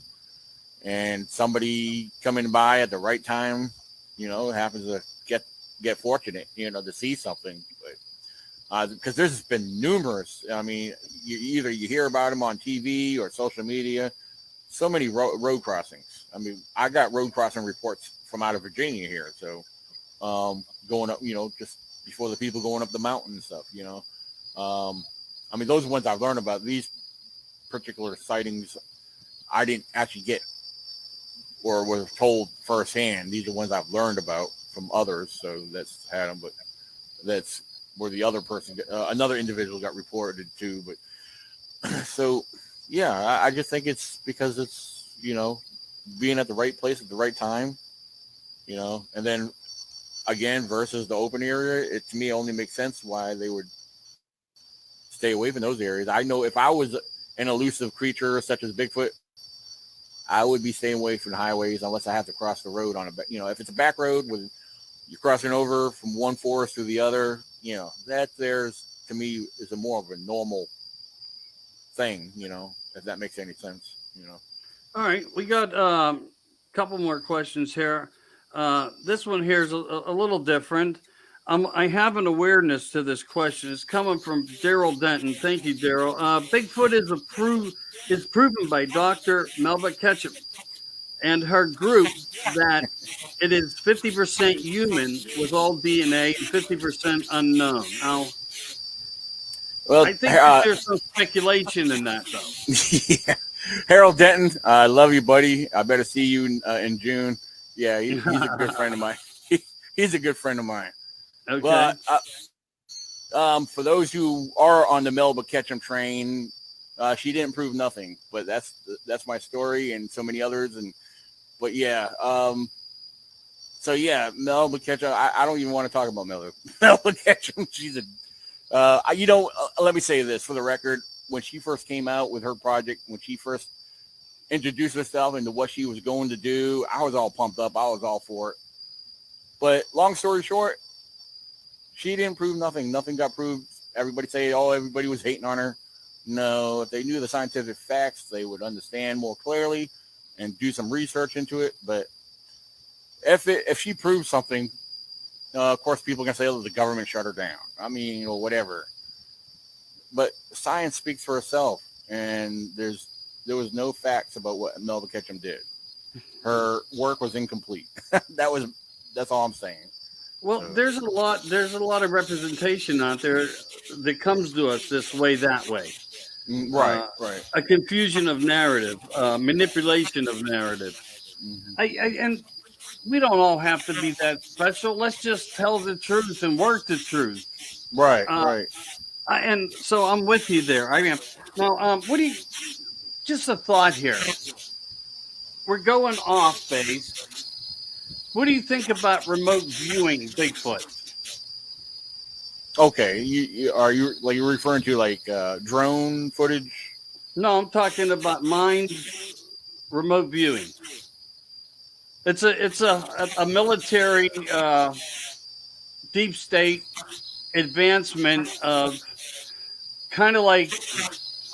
And somebody coming by at the right time, you know, happens to get fortunate, you know, to see something. But because there's been numerous, I mean, you hear about them on TV or social media, so many road crossings. I mean, I got road crossing reports from out of Virginia here. So going up, you know, just before the people going up the mountain and stuff, you know. I mean, those are ones I've learned about. These particular sightings, I didn't actually get or was told firsthand. These are ones I've learned about from others. So that's had them, but that's where the other person, another individual got reported to. But so, yeah, I just think it's because it's, you know, being at the right place at the right time, you know, and then again, versus the open area, it to me only makes sense why they would stay away from those areas. I know if I was an elusive creature such as Bigfoot, I would be staying away from the highways unless I have to cross the road on a, if it's a back road with you're crossing over from one forest to the other, that there's to me is a more of a normal thing, if that makes any sense, All right, we got a couple more questions here. This one here is a little different. I have an awareness to this question. It's coming from Daryl Denton. Thank you, Daryl. Bigfoot is proven by Dr. Melba Ketchum and her group that it is 50% human with all DNA and 50% unknown. Now, well, I think that there's some speculation in that, though. Yeah. Harold Denton, I love you, buddy. I better see you in June. Yeah, he's a good friend of mine. He's a good friend of mine. Okay. Well, for those who are on the Melba Ketchum train, she didn't prove nothing, but that's my story and so many others. But yeah, so yeah, Melba Ketchum. I don't even want to talk about Melba Ketchum. She's let me say this for the record. When she first came out with her project, when she first introduced herself into what she was going to do, I was all pumped up. I was all for it. But long story short, she didn't prove nothing. Nothing got proved. Everybody everybody was hating on her. No, if they knew the scientific facts, they would understand more clearly and do some research into it. But if she proves something, of course, people can say, "Oh, the government shut her down." I mean, whatever. But science speaks for itself, and there was no facts about what Melba Ketchum did. Her work was incomplete. That's all I'm saying. Well, there's a lot of representation out there that comes to us this way, that way. Right. A confusion of narrative, manipulation of narrative. Mm-hmm. And we don't all have to be that special. Let's just tell the truth and work the truth. Right. And so I'm with you there. I am. Now, just a thought here. We're going off base. What do you think about remote viewing Bigfoot? Okay, you're referring to drone footage? No, I'm talking about mind remote viewing. It's a military deep state advancement of kind of like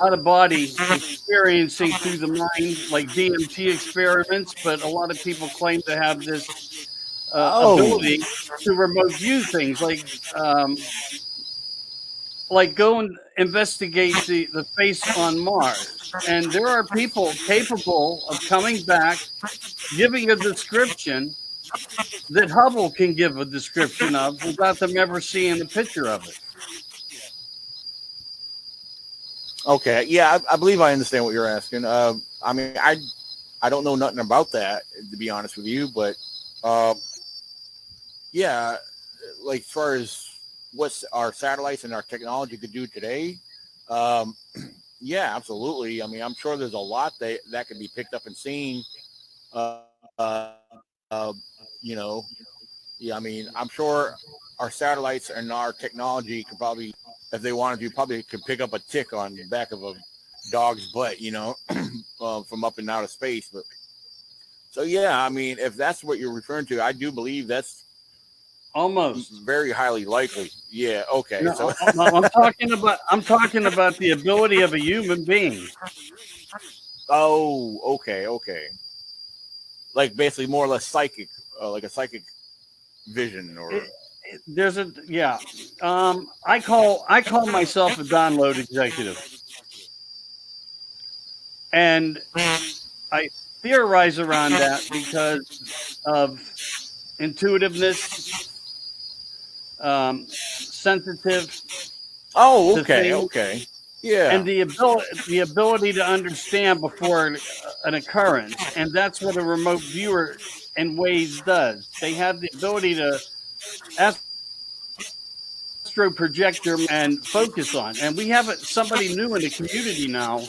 out of body experiencing through the mind, like DMT experiments, but a lot of people claim to have this ability to remote view things, like go and investigate the face on Mars. And there are people capable of coming back, giving a description that Hubble can give a description of without them ever seeing a picture of it. Okay, yeah, I believe I understand what you're asking. I mean, I don't know nothing about that, to be honest with you, but yeah, like as far as what our satellites and our technology could do today, yeah, absolutely. I mean, I'm sure there's a lot that can be picked up and seen. Yeah, I mean, I'm sure our satellites and our technology could probably, if they wanted to, probably could pick up a tick on the back of a dog's butt, from up and out of space. But so, yeah, I mean, if that's what you're referring to, I do believe that's almost very highly likely. Yeah. Okay. No, so I'm talking about the ability of a human being. Oh, okay. Like basically more or less psychic, like a psychic vision, or there's a yeah. I call myself a download executive, and I theorize around that because of intuitiveness, sensitive. Oh, okay. Yeah. And the ability to understand before an occurrence. And that's what a remote viewer in ways does. They have the ability to astro projector and focus on. And we have somebody new in the community now.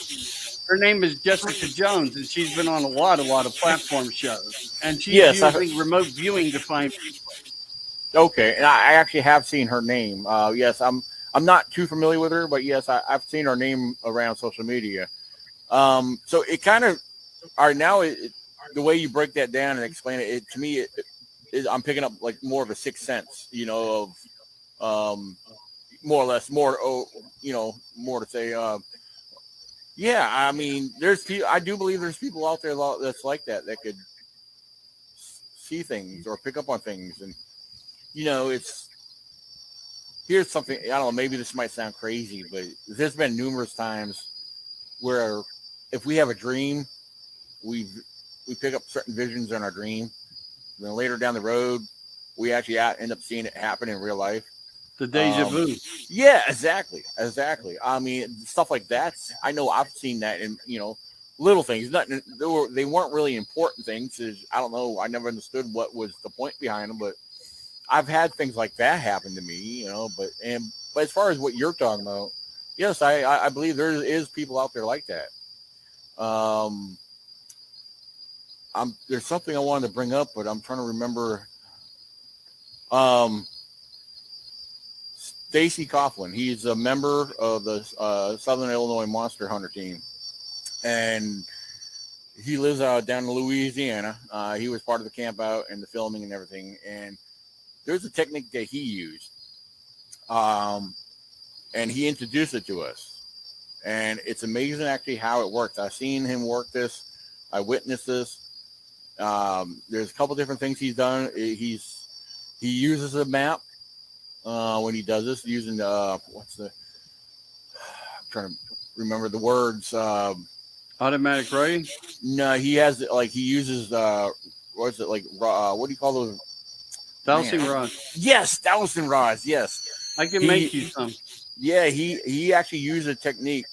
Her name is Jessica Jones, and she's been on a lot of platform shows. And she's using remote viewing to find people. Okay, and I actually have seen her name. Yes, I'm not too familiar with her, but yes, I've seen her name around social media. So it kind of all right now. The way you break that down and explain it, to me, I'm picking up like more of a sixth sense, of more or less, more, more to say. Yeah, I mean, there's people. I do believe there's people out there that's like that could see things or pick up on things, and it's here's something. I don't know. Maybe this might sound crazy, but there's been numerous times where if we have a dream, we pick up certain visions in our dream. And then later down the road, we actually end up seeing it happen in real life. The deja vu. Yeah, exactly. I mean, stuff like that. I know I've seen that in little things. Nothing. They weren't really important things. I don't know. I never understood what was the point behind them, but I've had things like that happen to me. But as far as what you're talking about, yes, I believe there is people out there like that. There's something I wanted to bring up, but I'm trying to remember. Stacy Coughlin. He's a member of the Southern Illinois Monster Hunter team, and he lives down in Louisiana. He was part of the camp out and the filming and everything. And there's a technique that he used, and he introduced it to us. And it's amazing actually how it works. I've seen him work this. I witnessed this. There's a couple different things he's done. He uses a map. When he does this, using I'm trying to remember the words. Automatic writing. No, he uses what do you call those? Dowsing rods. Yes, dowsing rods. Yes, I can make you some. Yeah, he actually used a technique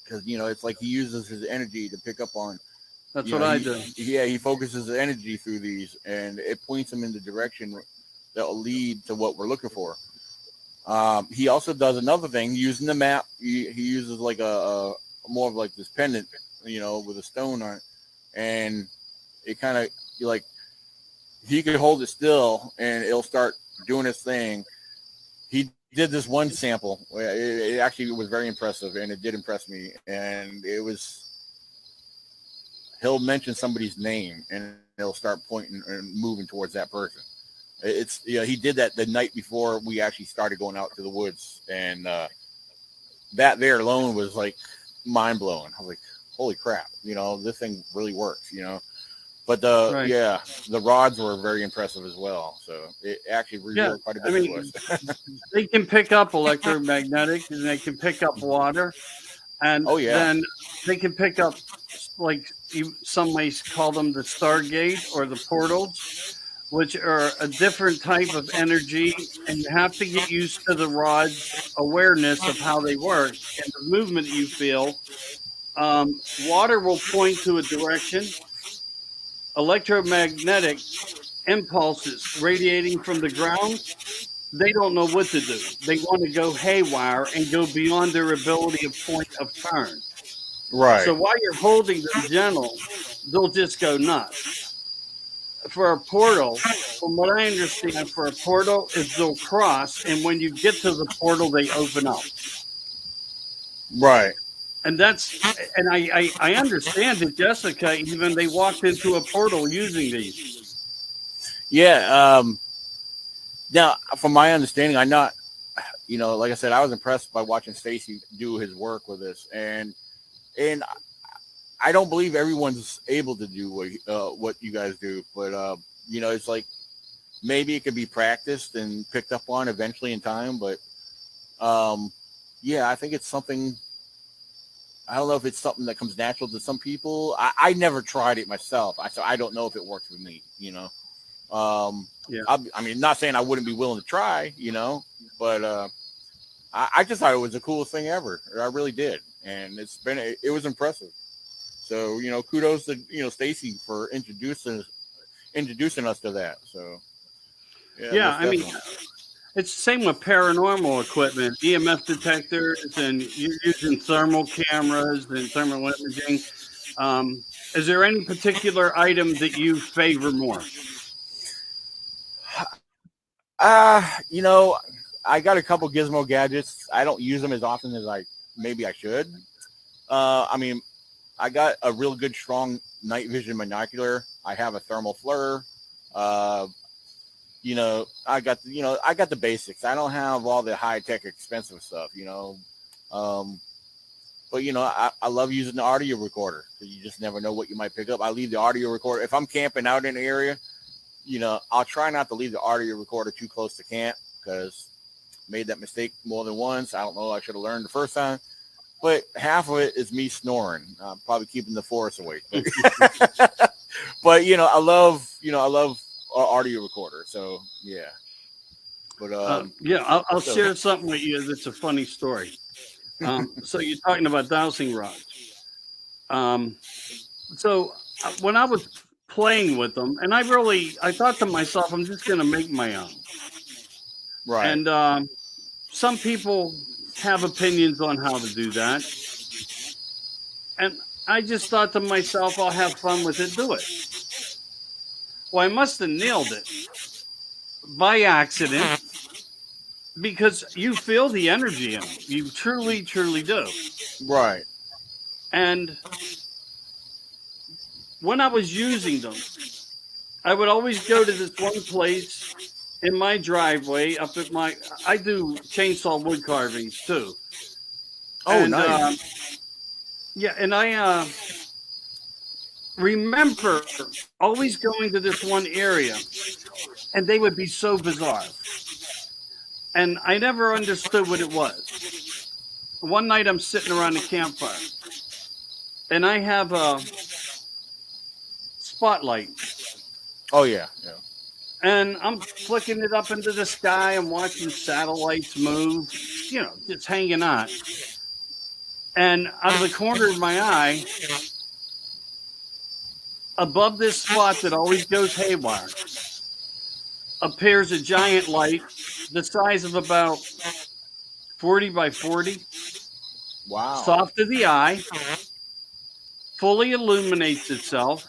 because it's like he uses his energy to pick up on. That's what I do. Yeah, he focuses his energy through these, and it points him in the direction that will lead to what we're looking for. He also does another thing using the map. He uses like a more of like this pendant, with a stone on it, and it kind of he could hold it still and it'll start doing its thing. He did this one sample. It actually was very impressive, and it did impress me. And he'll mention somebody's name and he'll start pointing and moving towards that person. He did that the night before we actually started going out to the woods, and that there alone was like mind blowing. I was like, holy crap, this thing really works, But the rods were very impressive as well. So it actually revealed quite a bit to us. They can pick up electromagnetic, and they can pick up water, and then they can pick up, like some may call them, the Stargate or the portals, which are a different type of energy, and you have to get used to the rod's awareness of how they work and the movement you feel. Water will point to a direction. Electromagnetic impulses radiating from the ground, they don't know what to do. They want to go haywire and go beyond their ability of point of turn. Right. So while you're holding them gentle, they'll just go nuts. For a portal, from what I understand, for a portal is they'll cross, and when you get to the portal, they open up. Right. And I understand that Jessica, even they walked into a portal using these. Yeah. Now, from my understanding, I'm not, like I said, I was impressed by watching Stacy do his work with this, and I don't believe everyone's able to do what you guys do, but it's like maybe it could be practiced and picked up on eventually in time. But I think it's something. I don't know if it's something that comes natural to some people. I never tried it myself, so I don't know if it works with me. I mean, not saying I wouldn't be willing to try, but I just thought it was the coolest thing ever. I really did, and it was impressive. So, kudos to, Stacy for introducing us to that. So, I mean, it's the same with paranormal equipment, EMF detectors, and you're using thermal cameras and thermal imaging. Is there any particular item that you favor more? You know, I got a couple gizmo gadgets. I don't use them as often as maybe I should. I mean, I got a real good, strong night vision binocular. I have a thermal FLIR. You know, I got the basics. I don't have all the high tech, expensive stuff. You know, but you know, I love using the audio recorder because you just never know what you might pick up. I leave the audio recorder if I'm camping out in an area. You know, I'll try not to leave the audio recorder too close to camp because made that mistake more than once. I don't know. I should have learned the first time. But half of it is me snoring. I'm probably keeping the forest awake. But you know, I love audio recorder. So yeah. But yeah, I'll share something with you that's a funny story. So you're talking about dowsing rods. So when I was playing with them, and I thought to myself, I'm just going to make my own. right. And some people have opinions on how to do that. And I just thought to myself, I'll have fun with it, do it. Well, I must have nailed it by accident because you feel the energy in them. You truly, truly do. Right. And when I was using them, I would always go to this one place in my driveway I do chainsaw wood carvings too. Oh, And, nice. Yeah, and I remember always going to this one area, and they would be so bizarre. And I never understood what it was. One night I'm sitting around the campfire, and I have a spotlight. Oh yeah. Yeah. And I'm flicking it up into the sky. I'm watching satellites move, you know, just hanging out. And out of the corner of my eye, above this spot that always goes haywire, appears a giant light the size of about 40 by 40, Wow. soft to the eye, fully illuminates itself.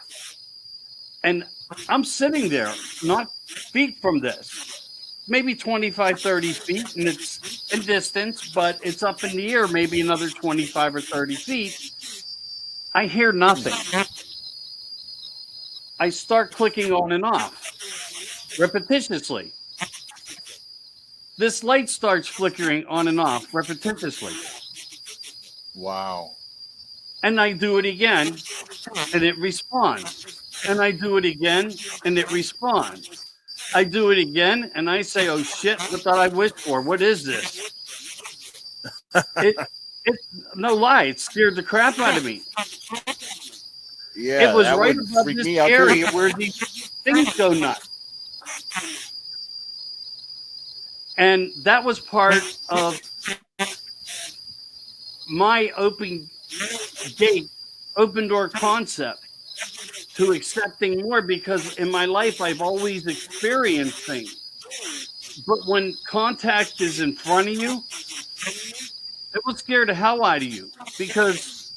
And I'm sitting there, not feet from this, maybe 25, 30 feet, and it's in distance, but it's up in the air, maybe another 25 or 30 feet. I hear nothing. I start clicking on and off repetitiously. This light starts flickering on and off repetitiously. Wow. And I do it again, and it responds. And I do it again, and it responds. I do it again, and I say, "Oh shit! What did I wish for? What is this?" It no lie, it scared the crap out of me. Yeah. It was that right would above freak this me out, area too. where these things go nuts, and that was part of my open door concept to accepting more, because in my life I've always experienced things. But when contact is in front of you, it will scare the hell out of you, because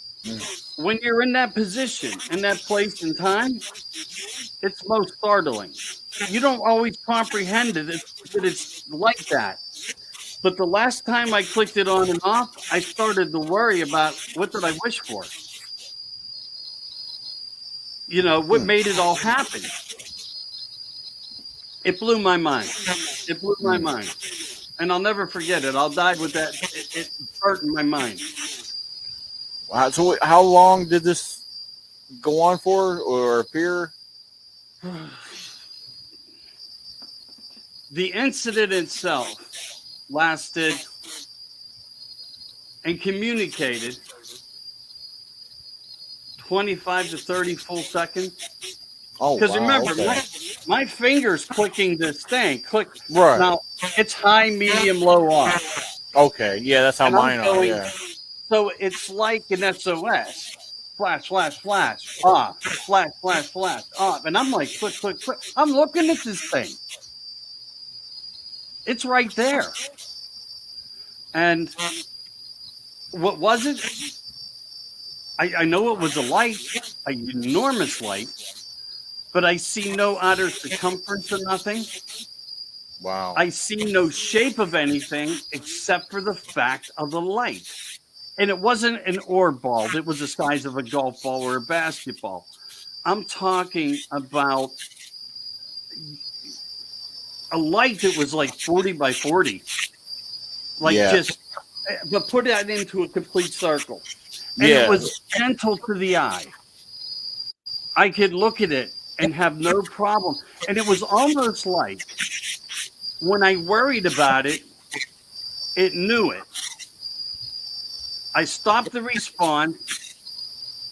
when you're in that position, in that place and time, it's most startling. You don't always comprehend it, that it's like that. But the last time I clicked it on and off, I started to worry about what did I wish for? You know, what made it all happen? It blew my mind. It blew my mind. And I'll never forget it. I'll die with that. It hurt in my mind. Wow. So how long did this go on for or appear? The incident itself lasted and communicated 25 to 30 full seconds. Oh, Because wow. remember, Okay. my fingers clicking this thing. Click. Right. Now, it's high, medium, low, off. Okay. Yeah, that's how And I'm mine are. going- Yeah. So it's like an SOS. Flash, flash, flash, off. Flash, flash, flash, off. And I'm like, click, click, click. I'm looking at this thing. It's right there. And what was it? I know it was a light, an enormous light, but I see no outer circumference or nothing. Wow. I see no shape of anything except for the fact of the light. And it wasn't an orb ball. It was the size of a golf ball or a basketball. I'm talking about a light that was like 40 by 40. Like just, but put that into a complete circle. And it was gentle to the eye. I could look at it and have no problem. And it was almost like when I worried about it, it knew it. I stopped the response,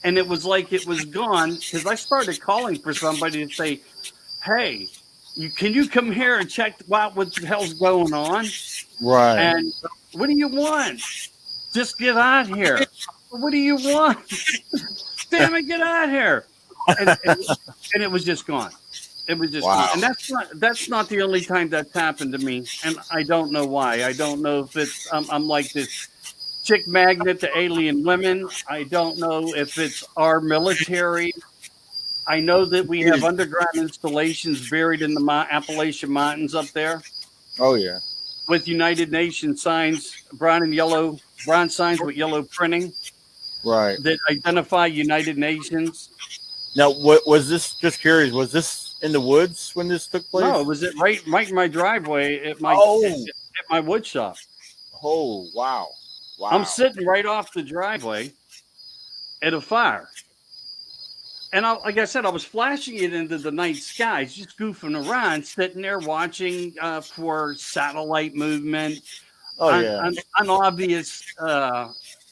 and it was like it was gone because I started calling for somebody to say, hey, can you come here and check out what the hell's going on? Right. And what do you want? Just get out here. What do you want? Damn it, get out here. And it was just gone. It was just gone. And that's not the only time that's happened to me. And I don't know why. I don't know if it's I'm like this chick magnet to alien women. I don't know if it's our military. I know that we have underground installations buried in the Appalachian Mountains up there. Oh, yeah. With United Nations signs, bronze signs with yellow printing. Right. That identify United Nations. Now, what was this? Just curious. Was this in the woods when this took place? No, it was right in my driveway at my wood shop. Oh, wow. I'm sitting right off the driveway at a fire. And like I said, I was flashing it into the night skies, just goofing around, sitting there watching for satellite movement, unobvious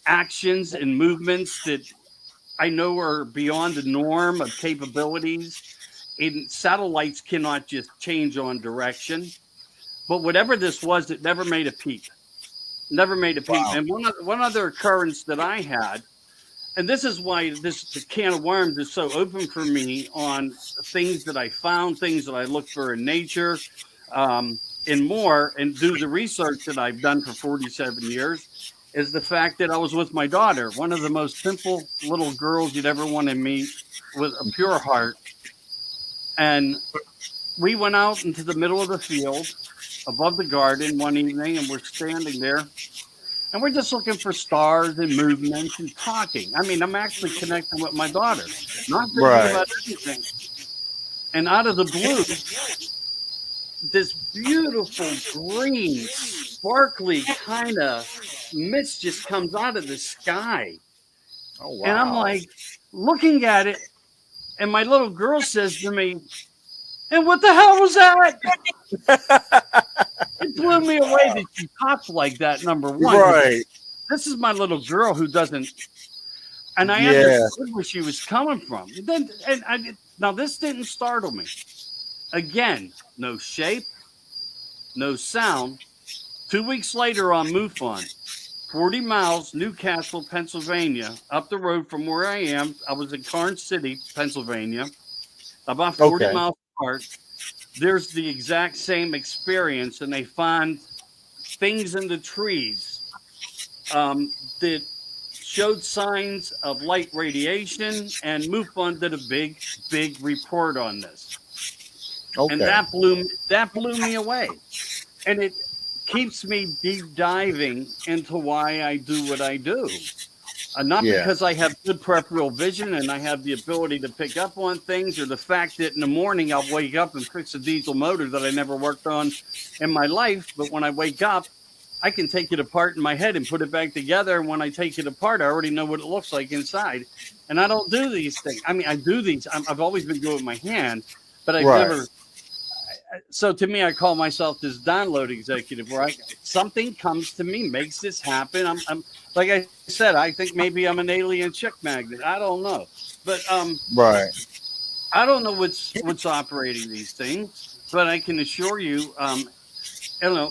actions and movements that I know are beyond the norm of capabilities. And satellites cannot just change on direction. But whatever this was, it never made a peep. Never made a peep. Wow. And one other occurrence that I had, and this is why the can of worms is so open for me on things that I found, things that I look for in nature, and more, and do the research that I've done for 47 years, is the fact that I was with my daughter, one of the most simple little girls you'd ever want to meet with a pure heart. And we went out into the middle of the field above the garden one evening, and we're standing there. And we're just looking for stars and movements and talking. I mean, I'm actually connecting with my daughter, not thinking about anything. And out of the blue, this beautiful green, sparkly kind of mist just comes out of the sky. Oh, wow. And I'm like looking at it, and my little girl says to me, "And what the hell was that?" It blew me away that she talks like that, number one. Right. This is my little girl who doesn't, and I understood where she was coming from. Now, this didn't startle me. Again, no shape, no sound. 2 weeks later on MUFON, 40 miles, Newcastle, Pennsylvania, up the road from where I am. I was in Carn City, Pennsylvania, about 40 miles apart. There's the exact same experience, and they find things in the trees that showed signs of light radiation, and MUFON did a big report on this. Okay. And that blew me away. And it keeps me deep diving into why I do what I do. Not because I have good peripheral vision and I have the ability to pick up on things, or the fact that in the morning I'll wake up and fix a diesel motor that I never worked on in my life. But when I wake up, I can take it apart in my head and put it back together. And when I take it apart, I already know what it looks like inside. And I don't do these things. I mean, I do these. I've always been good with my hand, but I've never. So to me, I call myself this download executive, where something comes to me, makes this happen. I'm like I said, I think maybe I'm an alien chick magnet. I don't know, but I don't know what's operating these things, but I can assure you,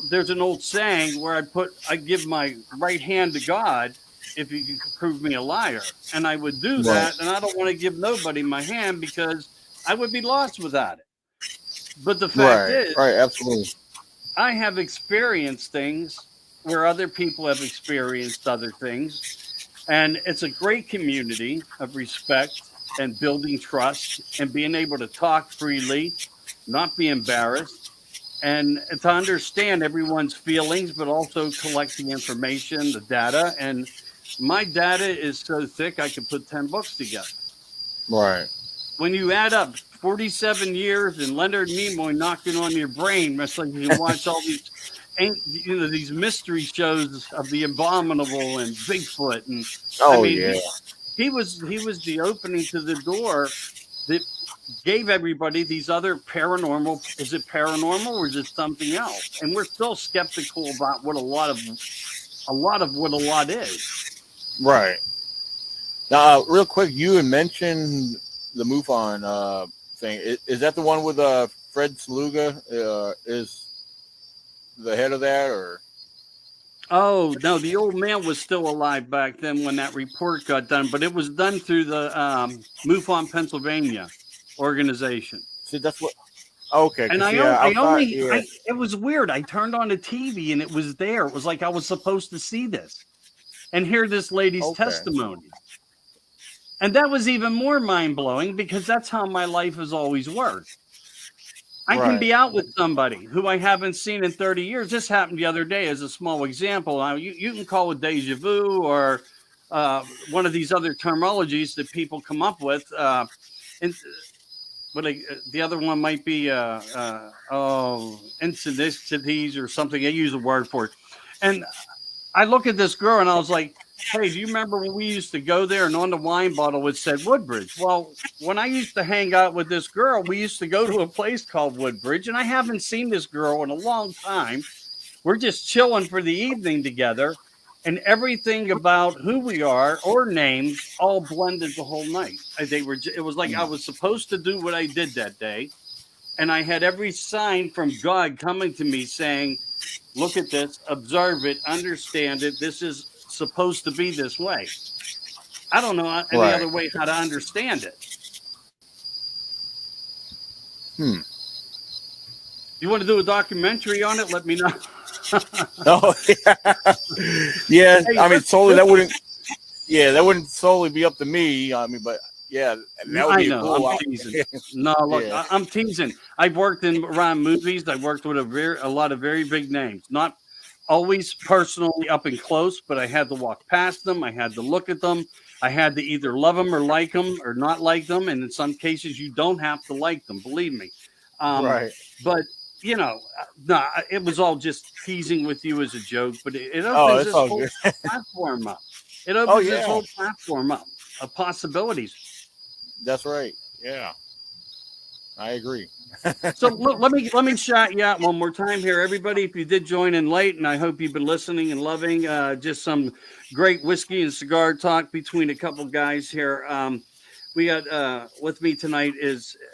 there's an old saying where I give my right hand to God if you can prove me a liar, and I would do that, and I don't want to give nobody my hand because I would be lost without it. But the fact is, absolutely, I have experienced things where other people have experienced other things. And it's a great community of respect and building trust and being able to talk freely, not be embarrassed. and to understand everyone's feelings, but also collect the information, the data. And my data is so thick, I could put 10 books together. Right. When you add up 47 years and Leonard Nimoy knocking on your brain, it's like you can watch all these, these mystery shows of the abominable and Bigfoot. And I Oh mean, yeah. he was the opening to the door that gave everybody these other paranormal. Is it paranormal or is it something else? And we're still skeptical about what a lot of what a lot is. Right. Now, real quick, you had mentioned the MUFON thing. Is that the one with Fred Sluga? Is the head of that, or? Oh no, the old man was still alive back then when that report got done, but it was done through the MUFON Pennsylvania organization. See, that's what. Okay, And yeah. it was weird. I turned on the TV and it was there. It was like I was supposed to see this and hear this lady's testimony. And that was even more mind blowing because that's how my life has always worked. I can be out with somebody who I haven't seen in 30 years. This happened the other day as a small example. Now, you can call it deja vu or one of these other terminologies that people come up with. The other one might be synchronicities or something. I use a word for it. And I look at this girl and I was like, hey, do you remember when we used to go there and on the wine bottle it said Woodbridge? Well, when I used to hang out with this girl, we used to go to a place called Woodbridge, and I haven't seen this girl in a long time. We're just chilling for the evening together, and everything about who we are or names all blended the whole night. It was like I was supposed to do what I did that day, and I had every sign from God coming to me saying, look at this, observe it, understand it. This is supposed to be this way. I don't know any other way how to understand it. You want to do a documentary on it? Let me know. Oh yeah. Hey, I mean, solely that wouldn't. Yeah, that wouldn't solely be up to me. I mean, but yeah, that would be cool. I'm teasing. No, look, yeah. I'm teasing. I've worked around movies. I've worked with a lot of very big names. Not always personally up and close, but I had to walk past them. I had to look at them. I had to either love them or like them or not like them. And in some cases, you don't have to like them. Believe me. But no, it was all just teasing with you as a joke. But it opens this whole platform up. It opens this whole platform up of possibilities. That's right. Yeah, I agree. So let me shout you out one more time here, everybody. If you did join in late, and I hope you've been listening and loving just some great whiskey and cigar talk between a couple guys here. We got with me tonight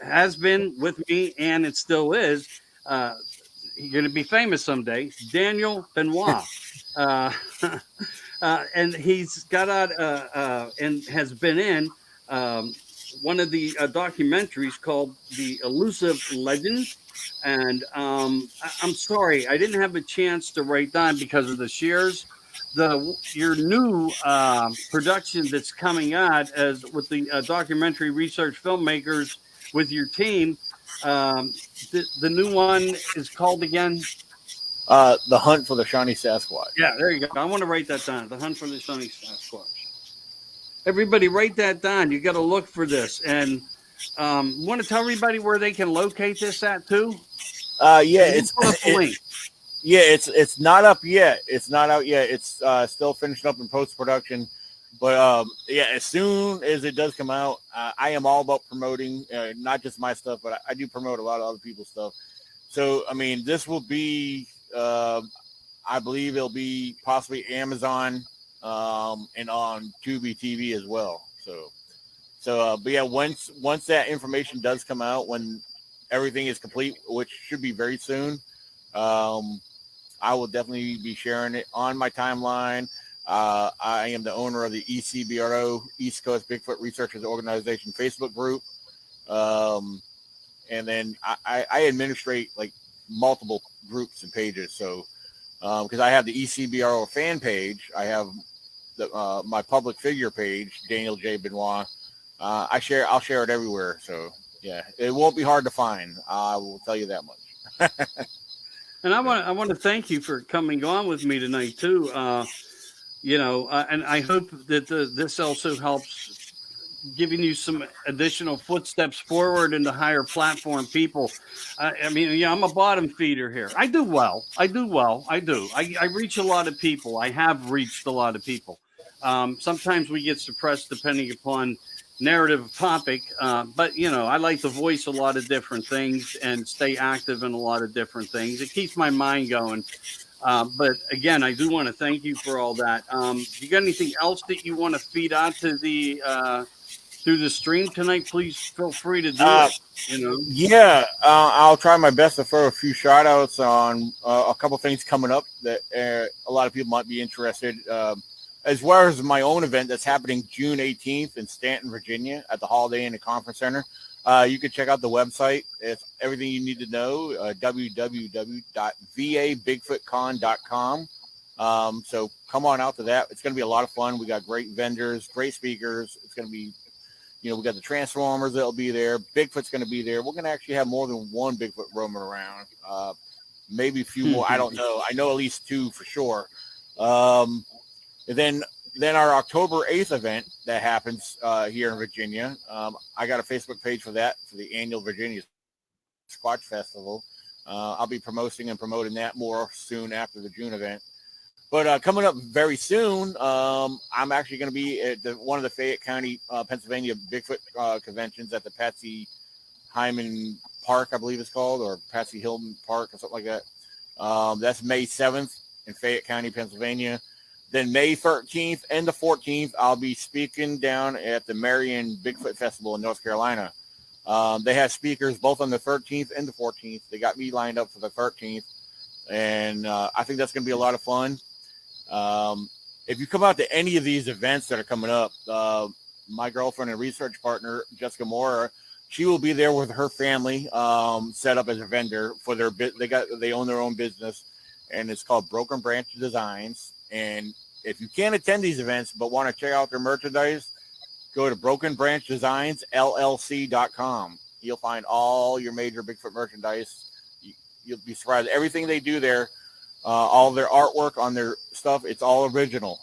has been with me, and it still is. You're going to be famous someday, Daniel Benoit. And he's got out and has been in one of the documentaries called The Elusive Legends. And I'm sorry, I didn't have a chance to write down because of the shares. Your new production that's coming out as with the documentary research filmmakers with your team. The new one is called again? The Hunt for the Shawnee Sasquatch. Yeah, there you go. I want to write that down. The Hunt for the Shawnee Sasquatch. Everybody write that down. You got to look for this. And want to tell everybody where they can locate this at too? It's not up yet. It's not out yet. It's still finishing up in post-production. But as soon as it does come out, I am all about promoting, not just my stuff, but I do promote a lot of other people's stuff. So, I mean, this will be, I believe it'll be possibly Amazon and on Tubi TV as well. But yeah, once that information does come out, when everything is complete, which should be very soon, I will definitely be sharing it on my timeline. I am the owner of the ECBRO, East Coast Bigfoot Researchers Organization Facebook group. And then I administrate like multiple groups and pages. So, because I have the ECBRO fan page, I have my public figure page, Daniel J. Benoit. I'll share it everywhere. So yeah, it won't be hard to find. I will tell you that much. And I want to thank you for coming on with me tonight too. And I hope that this also helps giving you some additional footsteps forward into higher platform people. I mean, yeah, I'm a bottom feeder here. I do well. I do well. I do. I reach a lot of people. I have reached a lot of people. Sometimes we get suppressed depending upon narrative topic, but I like to voice a lot of different things and stay active in a lot of different things. It keeps my mind going. But again, I do want to thank you for all that. You got anything else that you want to feed out to the through the stream tonight? Please feel free to do Uh, it. You know. yeah, I'll try my best to throw a few shout outs on a couple things coming up that a lot of people might be interested, as well as my own event that's happening June 18th in Stanton, Virginia at the Holiday Inn and Conference Center. You can check out the website. It's everything you need to know, www.vabigfootcon.com. So come on out to that. It's going to be a lot of fun. We got great vendors, great speakers. It's going to be, we got the Transformers that'll be there. Bigfoot's going to be there. We're going to actually have more than one Bigfoot roaming around. Maybe a few more. I don't know. I know at least two for sure. And then our October 8th event that happens here in Virginia. I got a Facebook page for that, for the annual Virginia Sasquatch Festival. I'll be promoting that more soon after the June event. But coming up very soon, I'm actually going to be at one of the Fayette County, Pennsylvania Bigfoot conventions at the Patsy Hyman Park, I believe it's called, or Patsy Hilton Park or something like that. That's May 7th in Fayette County, Pennsylvania. Then May 13th and the 14th, I'll be speaking down at the Marion Bigfoot Festival in North Carolina. They have speakers both on the 13th and the 14th. They got me lined up for the 13th, and I think that's going to be a lot of fun. If you come out to any of these events that are coming up, my girlfriend and research partner, Jessica Moore, she will be there with her family, set up as a vendor for their they own their own business, and it's called Broken Branch Designs. And if you can't attend these events but want to check out their merchandise, go to brokenbranchdesignsllc.com. You'll find all your major Bigfoot merchandise. You'll be surprised. Everything they do there, all their artwork on their stuff, it's all original.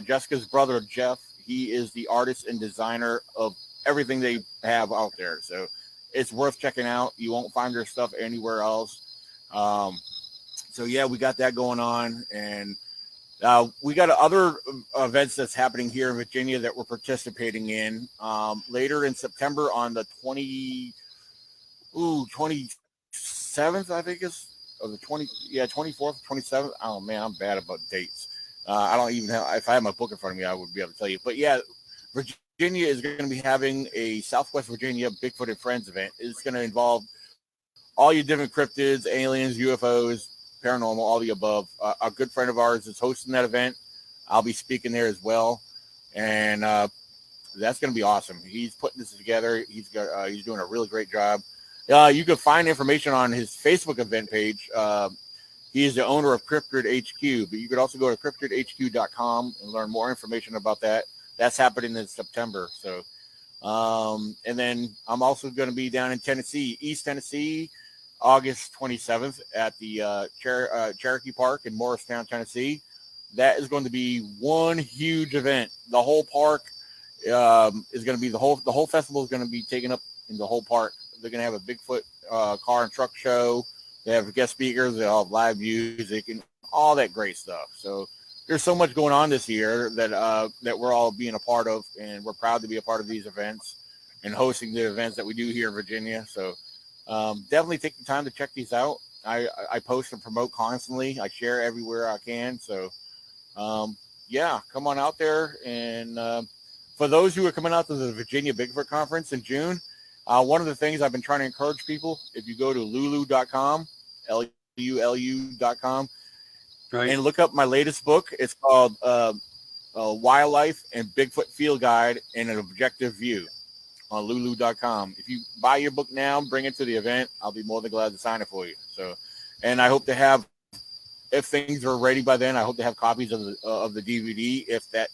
Jessica's brother, Jeff, he is the artist and designer of everything they have out there. So it's worth checking out. You won't find their stuff anywhere else. So yeah, we got that going on. And we got other events that's happening here in Virginia that we're participating in. Later in September on the 27th, I think is, or the 24th, 27th. Oh man, I'm bad about dates. I don't even have, if I had my book in front of me, I would be able to tell you. But yeah, Virginia is going to be having a Southwest Virginia Bigfoot and Friends event. It's going to involve all your different cryptids, aliens, UFOs, paranormal, all the above. A good friend of ours is hosting that event. I'll be speaking there as well, and that's going to be awesome. He's putting this together. He's doing a really great job. You can find information on his Facebook event page. He is the owner of Cryptid HQ, but you could also go to cryptidhq.com and learn more information about that. That's happening in September. So, and then I'm also going to be down in Tennessee, East Tennessee, August 27th at the Cherokee Park in Morristown, Tennessee. That is going to be one huge event. The whole park is going to be the whole festival is going to be taken up in the whole park. They're going to have a Bigfoot car and truck show. They have guest speakers. They all have live music and all that great stuff. So there's so much going on this year that we're all being a part of, and we're proud to be a part of these events and hosting the events that we do here in Virginia. So definitely take the time to check these out. I post and promote constantly. I share everywhere I can. So yeah, come on out there. And for those who are coming out to the Virginia Bigfoot Conference in June, one of the things I've been trying to encourage people, if you go to lulu.com, LULU.com, right, and look up my latest book. It's called Wildlife and Bigfoot Field Guide in an Objective View on lulu.com. If you buy your book now, bring it to the event. I'll be more than glad to sign it for you. So, and I hope to have, if things are ready by then, I hope to have copies of the DVD. If that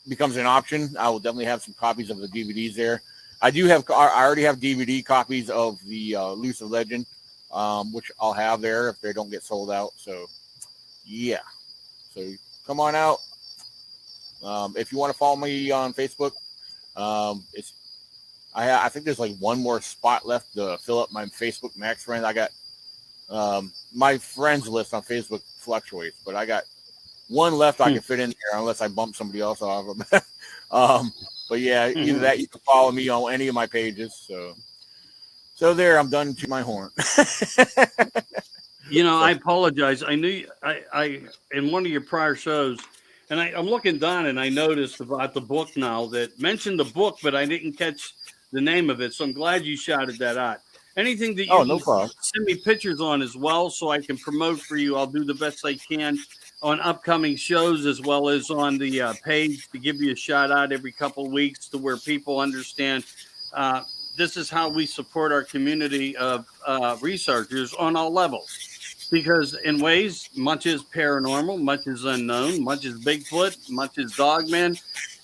becomes an option, I will definitely have some copies of the DVDs there. I already have DVD copies of the Elusive Legend, which I'll have there if they don't get sold out. So, yeah. So come on out. If you want to follow me on Facebook, I think there's like one more spot left to fill up my Facebook Max friends. I got my friends list on Facebook fluctuates, but I got one left I can fit in there unless I bump somebody else off. But yeah, either that, you can follow me on any of my pages. So there, I'm done to my horn. I apologize. I knew I in one of your prior shows, and I'm looking down and I noticed about the book now that mentioned the book, but I didn't catch the name of it. So I'm glad you shouted that out. Anything that you no problem. Send me pictures on as well, so I can promote for you. I'll do the best I can on upcoming shows, as well as on the page, to give you a shout out every couple of weeks, to where people understand this is how we support our community of researchers on all levels. Because in ways, much is paranormal, much is unknown, much is Bigfoot, much is Dogman,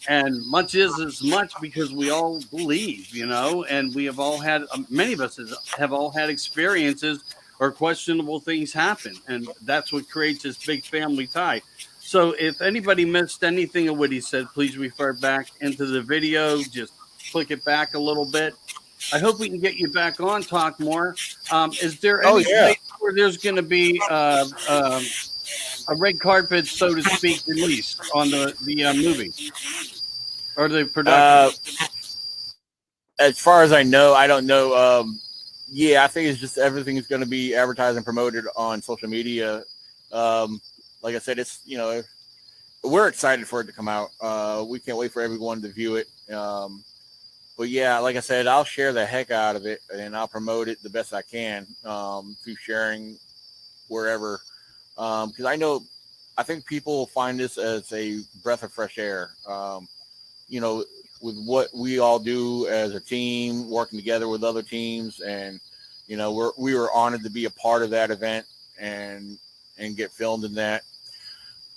and much is as much because we all believe, and we have all had, many of us have all had experiences or questionable things happen. And that's what creates this big family tie. So if anybody missed anything of what he said, please refer back into the video. Just click it back a little bit. I hope we can get you back on, talk more. Is there any place where there's going to be a red carpet, so to speak, released on the movie or the production? As far as I know, I don't know. I think it's just everything is going to be advertised and promoted on social media. Like I said, it's we're excited for it to come out. We can't wait for everyone to view it. But yeah, like I said, I'll share the heck out of it and I'll promote it the best I can through sharing wherever. Because I think people find this as a breath of fresh air. With what we all do as a team, working together with other teams, and we were honored to be a part of that event and get filmed in that.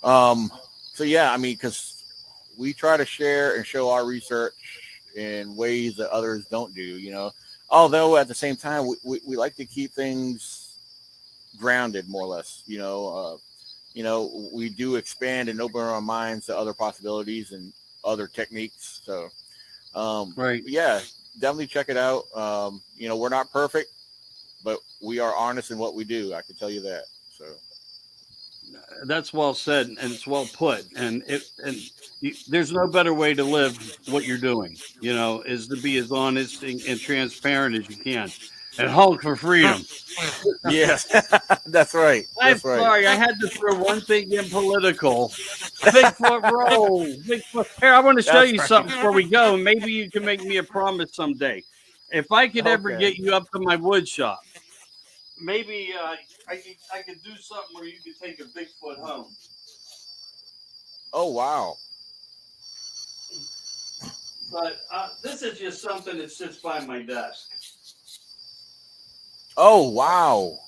So yeah, because we try to share and show our research in ways that others don't do, although at the same time we like to keep things grounded more or less. We do expand and open our minds to other possibilities and other techniques. So right. Yeah, definitely check it out. We're not perfect, but we are honest in what we do. I can tell you that. So that's well said, and it's well put. There's no better way to live what you're doing, is to be as honest and transparent as you can, and honk for freedom. Yes, that's right. I'm sorry, I had to throw one thing in political. Bigfoot roll. Bigfoot. Here, I want to show you something before we go. Maybe you can make me a promise someday. If I could ever get you up to my wood shop, maybe I could do something where you could take a Bigfoot home. Oh, wow. But this is just something that sits by my desk. Oh, wow.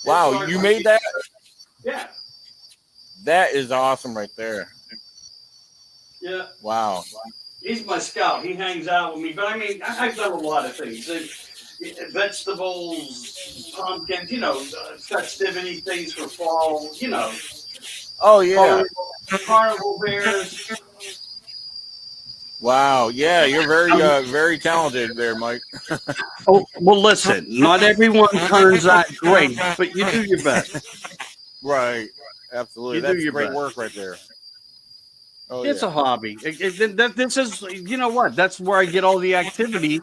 Wow, you made that? Yeah. That is awesome right there. Yeah. Wow. He's my scout. He hangs out with me. But I've done a lot of things. Vegetables, pumpkins, festivity things for fall, Oh, yeah. Carnival bears. Wow. Yeah, you're very talented there, Mike. Oh, well, listen, not everyone turns out great, but you do your best. Right. Absolutely. That's great work right there. Oh, it's a hobby. This is, what? That's where I get all the activity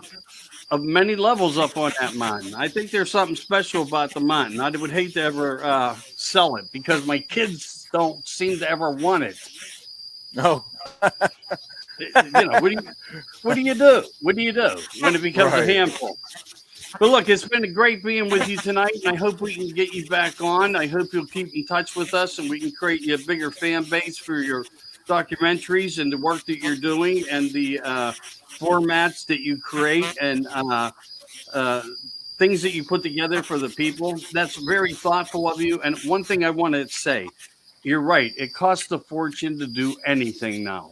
of many levels up on that mountain. I think there's something special about the mountain. I would hate to ever sell it because my kids don't seem to ever want it. No. What do you do? What do you do when it becomes a handful? But look, it's been great being with you tonight, and I hope we can get you back on. I hope you'll keep in touch with us, and we can create you a bigger fan base for your documentaries and the work that you're doing and the formats that you create and things that you put together for the people. That's very thoughtful of you. And one thing I want to say, you're right. It costs a fortune to do anything now.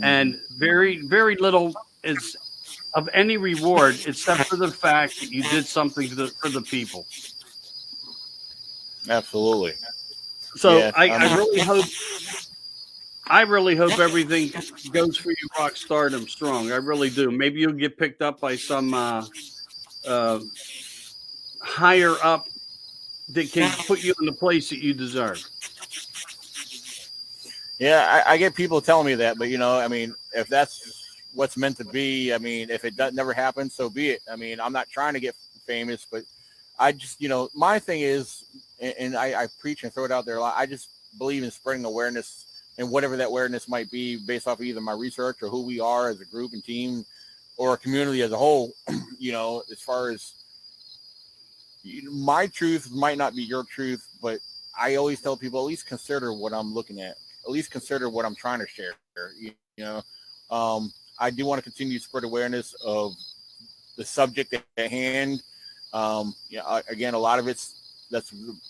And very, very little is of any reward except for the fact that you did something for the people. Absolutely. So Yeah, I really hope everything goes for you, rock stardom strong. I really do. Maybe you'll get picked up by some higher up that can put you in the place that you deserve. Yeah, I get people telling me that, but I mean, if that's what's meant to be, I mean, if it never happens, so be it. I mean, I'm not trying to get famous, but I just, my thing is, and I preach and throw it out there a lot. I just believe in spreading awareness, and whatever that awareness might be, based off of either my research or who we are as a group and team, or a community as a whole. As far as my truth might not be your truth, but I always tell people, at least consider what I'm looking at. At least consider what I'm trying to share. I do want to continue to spread awareness of the subject at hand. Again, a lot of that's the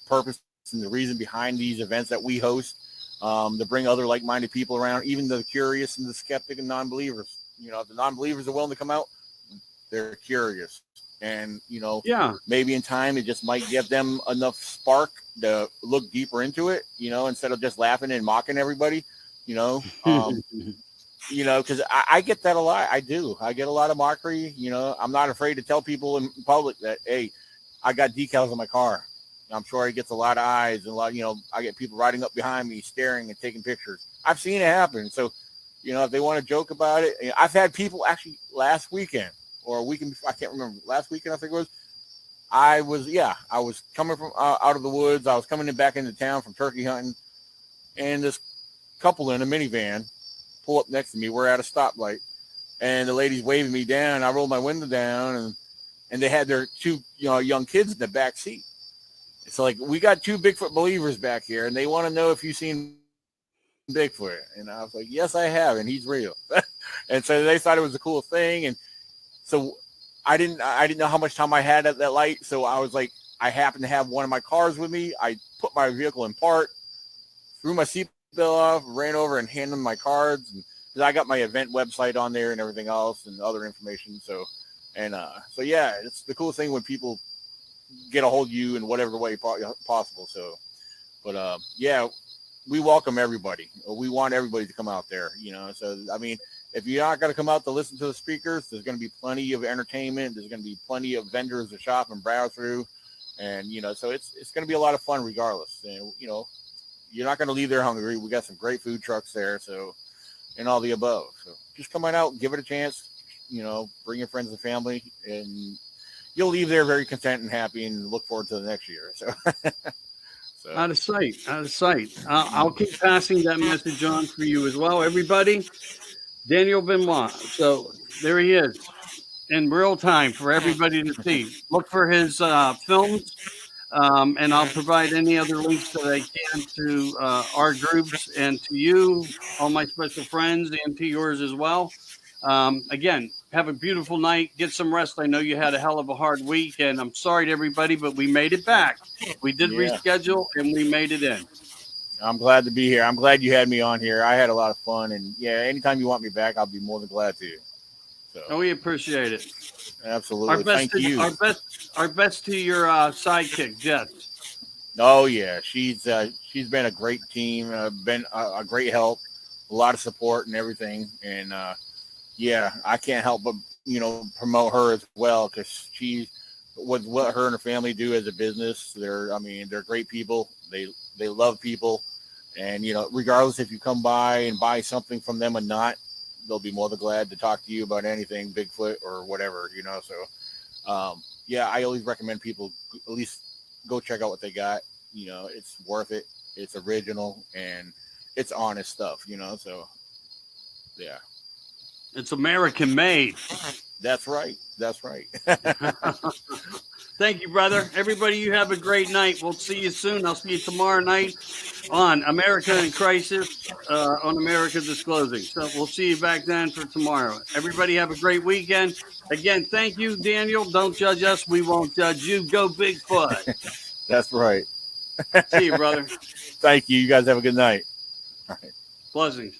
purpose and the reason behind these events that we host, to bring other like-minded people around, even the curious and the skeptic and non-believers. If the non-believers are willing to come out, they're curious. And, maybe in time, it just might give them enough spark to look deeper into it, instead of just laughing and mocking everybody, because I get that a lot. I do. I get a lot of mockery. I'm not afraid to tell people in public that, hey, I got decals on my car. I'm sure it gets a lot of eyes and a lot, I get people riding up behind me, staring and taking pictures. I've seen it happen. So, if they want to joke about it, I've had people actually last weekend or a weekend before, I can't remember, last weekend, I think it was, I was coming from out of the woods. I was coming back into town from turkey hunting, and this couple in a minivan pull up next to me. We're at a stoplight, and the lady's waving me down. I rolled my window down, and they had their two young kids in the back seat. It's like, we got two Bigfoot believers back here, and they want to know if you've seen Bigfoot. And I was like, yes, I have, and he's real. And so they thought it was a cool thing, and so I didn't know how much time I had at that light. So I was like, I happened to have one of my cars with me. I put my vehicle in park, threw my seatbelt off, ran over and handed them my cards. And I got my event website on there and everything else and other information. So yeah, it's the coolest thing when people get a hold of you in whatever way possible. So, but yeah, we welcome everybody. We want everybody to come out there, So, I mean, if you're not going to come out to listen to the speakers, there's going to be plenty of entertainment. There's going to be plenty of vendors to shop and browse through. And, so it's going to be a lot of fun regardless. And, you're not going to leave there hungry. We got some great food trucks there. So, and all the above. So just come on out, give it a chance, bring your friends and family, and you'll leave there very content and happy and look forward to the next year. So, out of sight. I'll keep passing that message on for you as well, everybody. Daniel Benoit. So there he is in real time for everybody to see. Look for his films, and I'll provide any other links that I can to our groups and to you, all my special friends, and to yours as well. Again, have a beautiful night. Get some rest. I know you had a hell of a hard week, and I'm sorry to everybody, but we made it back. We did reschedule, and we made it in. I'm glad to be here. I'm glad you had me on here. I had a lot of fun, and yeah, anytime you want me back, I'll be more than glad to. So, we appreciate it. Absolutely. Thank you. Our best to your sidekick, Jess. Oh yeah, she's been a great team, been a great help, a lot of support and everything, and yeah, I can't help but promote her as well, because she, what her and her family do as a business, they're great people. They love people, and regardless if you come by and buy something from them or not, they'll be more than glad to talk to you about anything Bigfoot or whatever. So yeah, I always recommend people at least go check out what they got. It's worth it. It's original and it's honest stuff. So yeah, it's American made. That's right. Thank you, brother. Everybody, you have a great night. We'll see you soon. I'll see you tomorrow night on America in Crisis, on America Disclosing. So we'll see you back then for tomorrow. Everybody have a great weekend. Again, thank you, Daniel. Don't judge us. We won't judge you. Go Bigfoot. That's right. See you, brother. Thank you. You guys have a good night. All right. Blessings.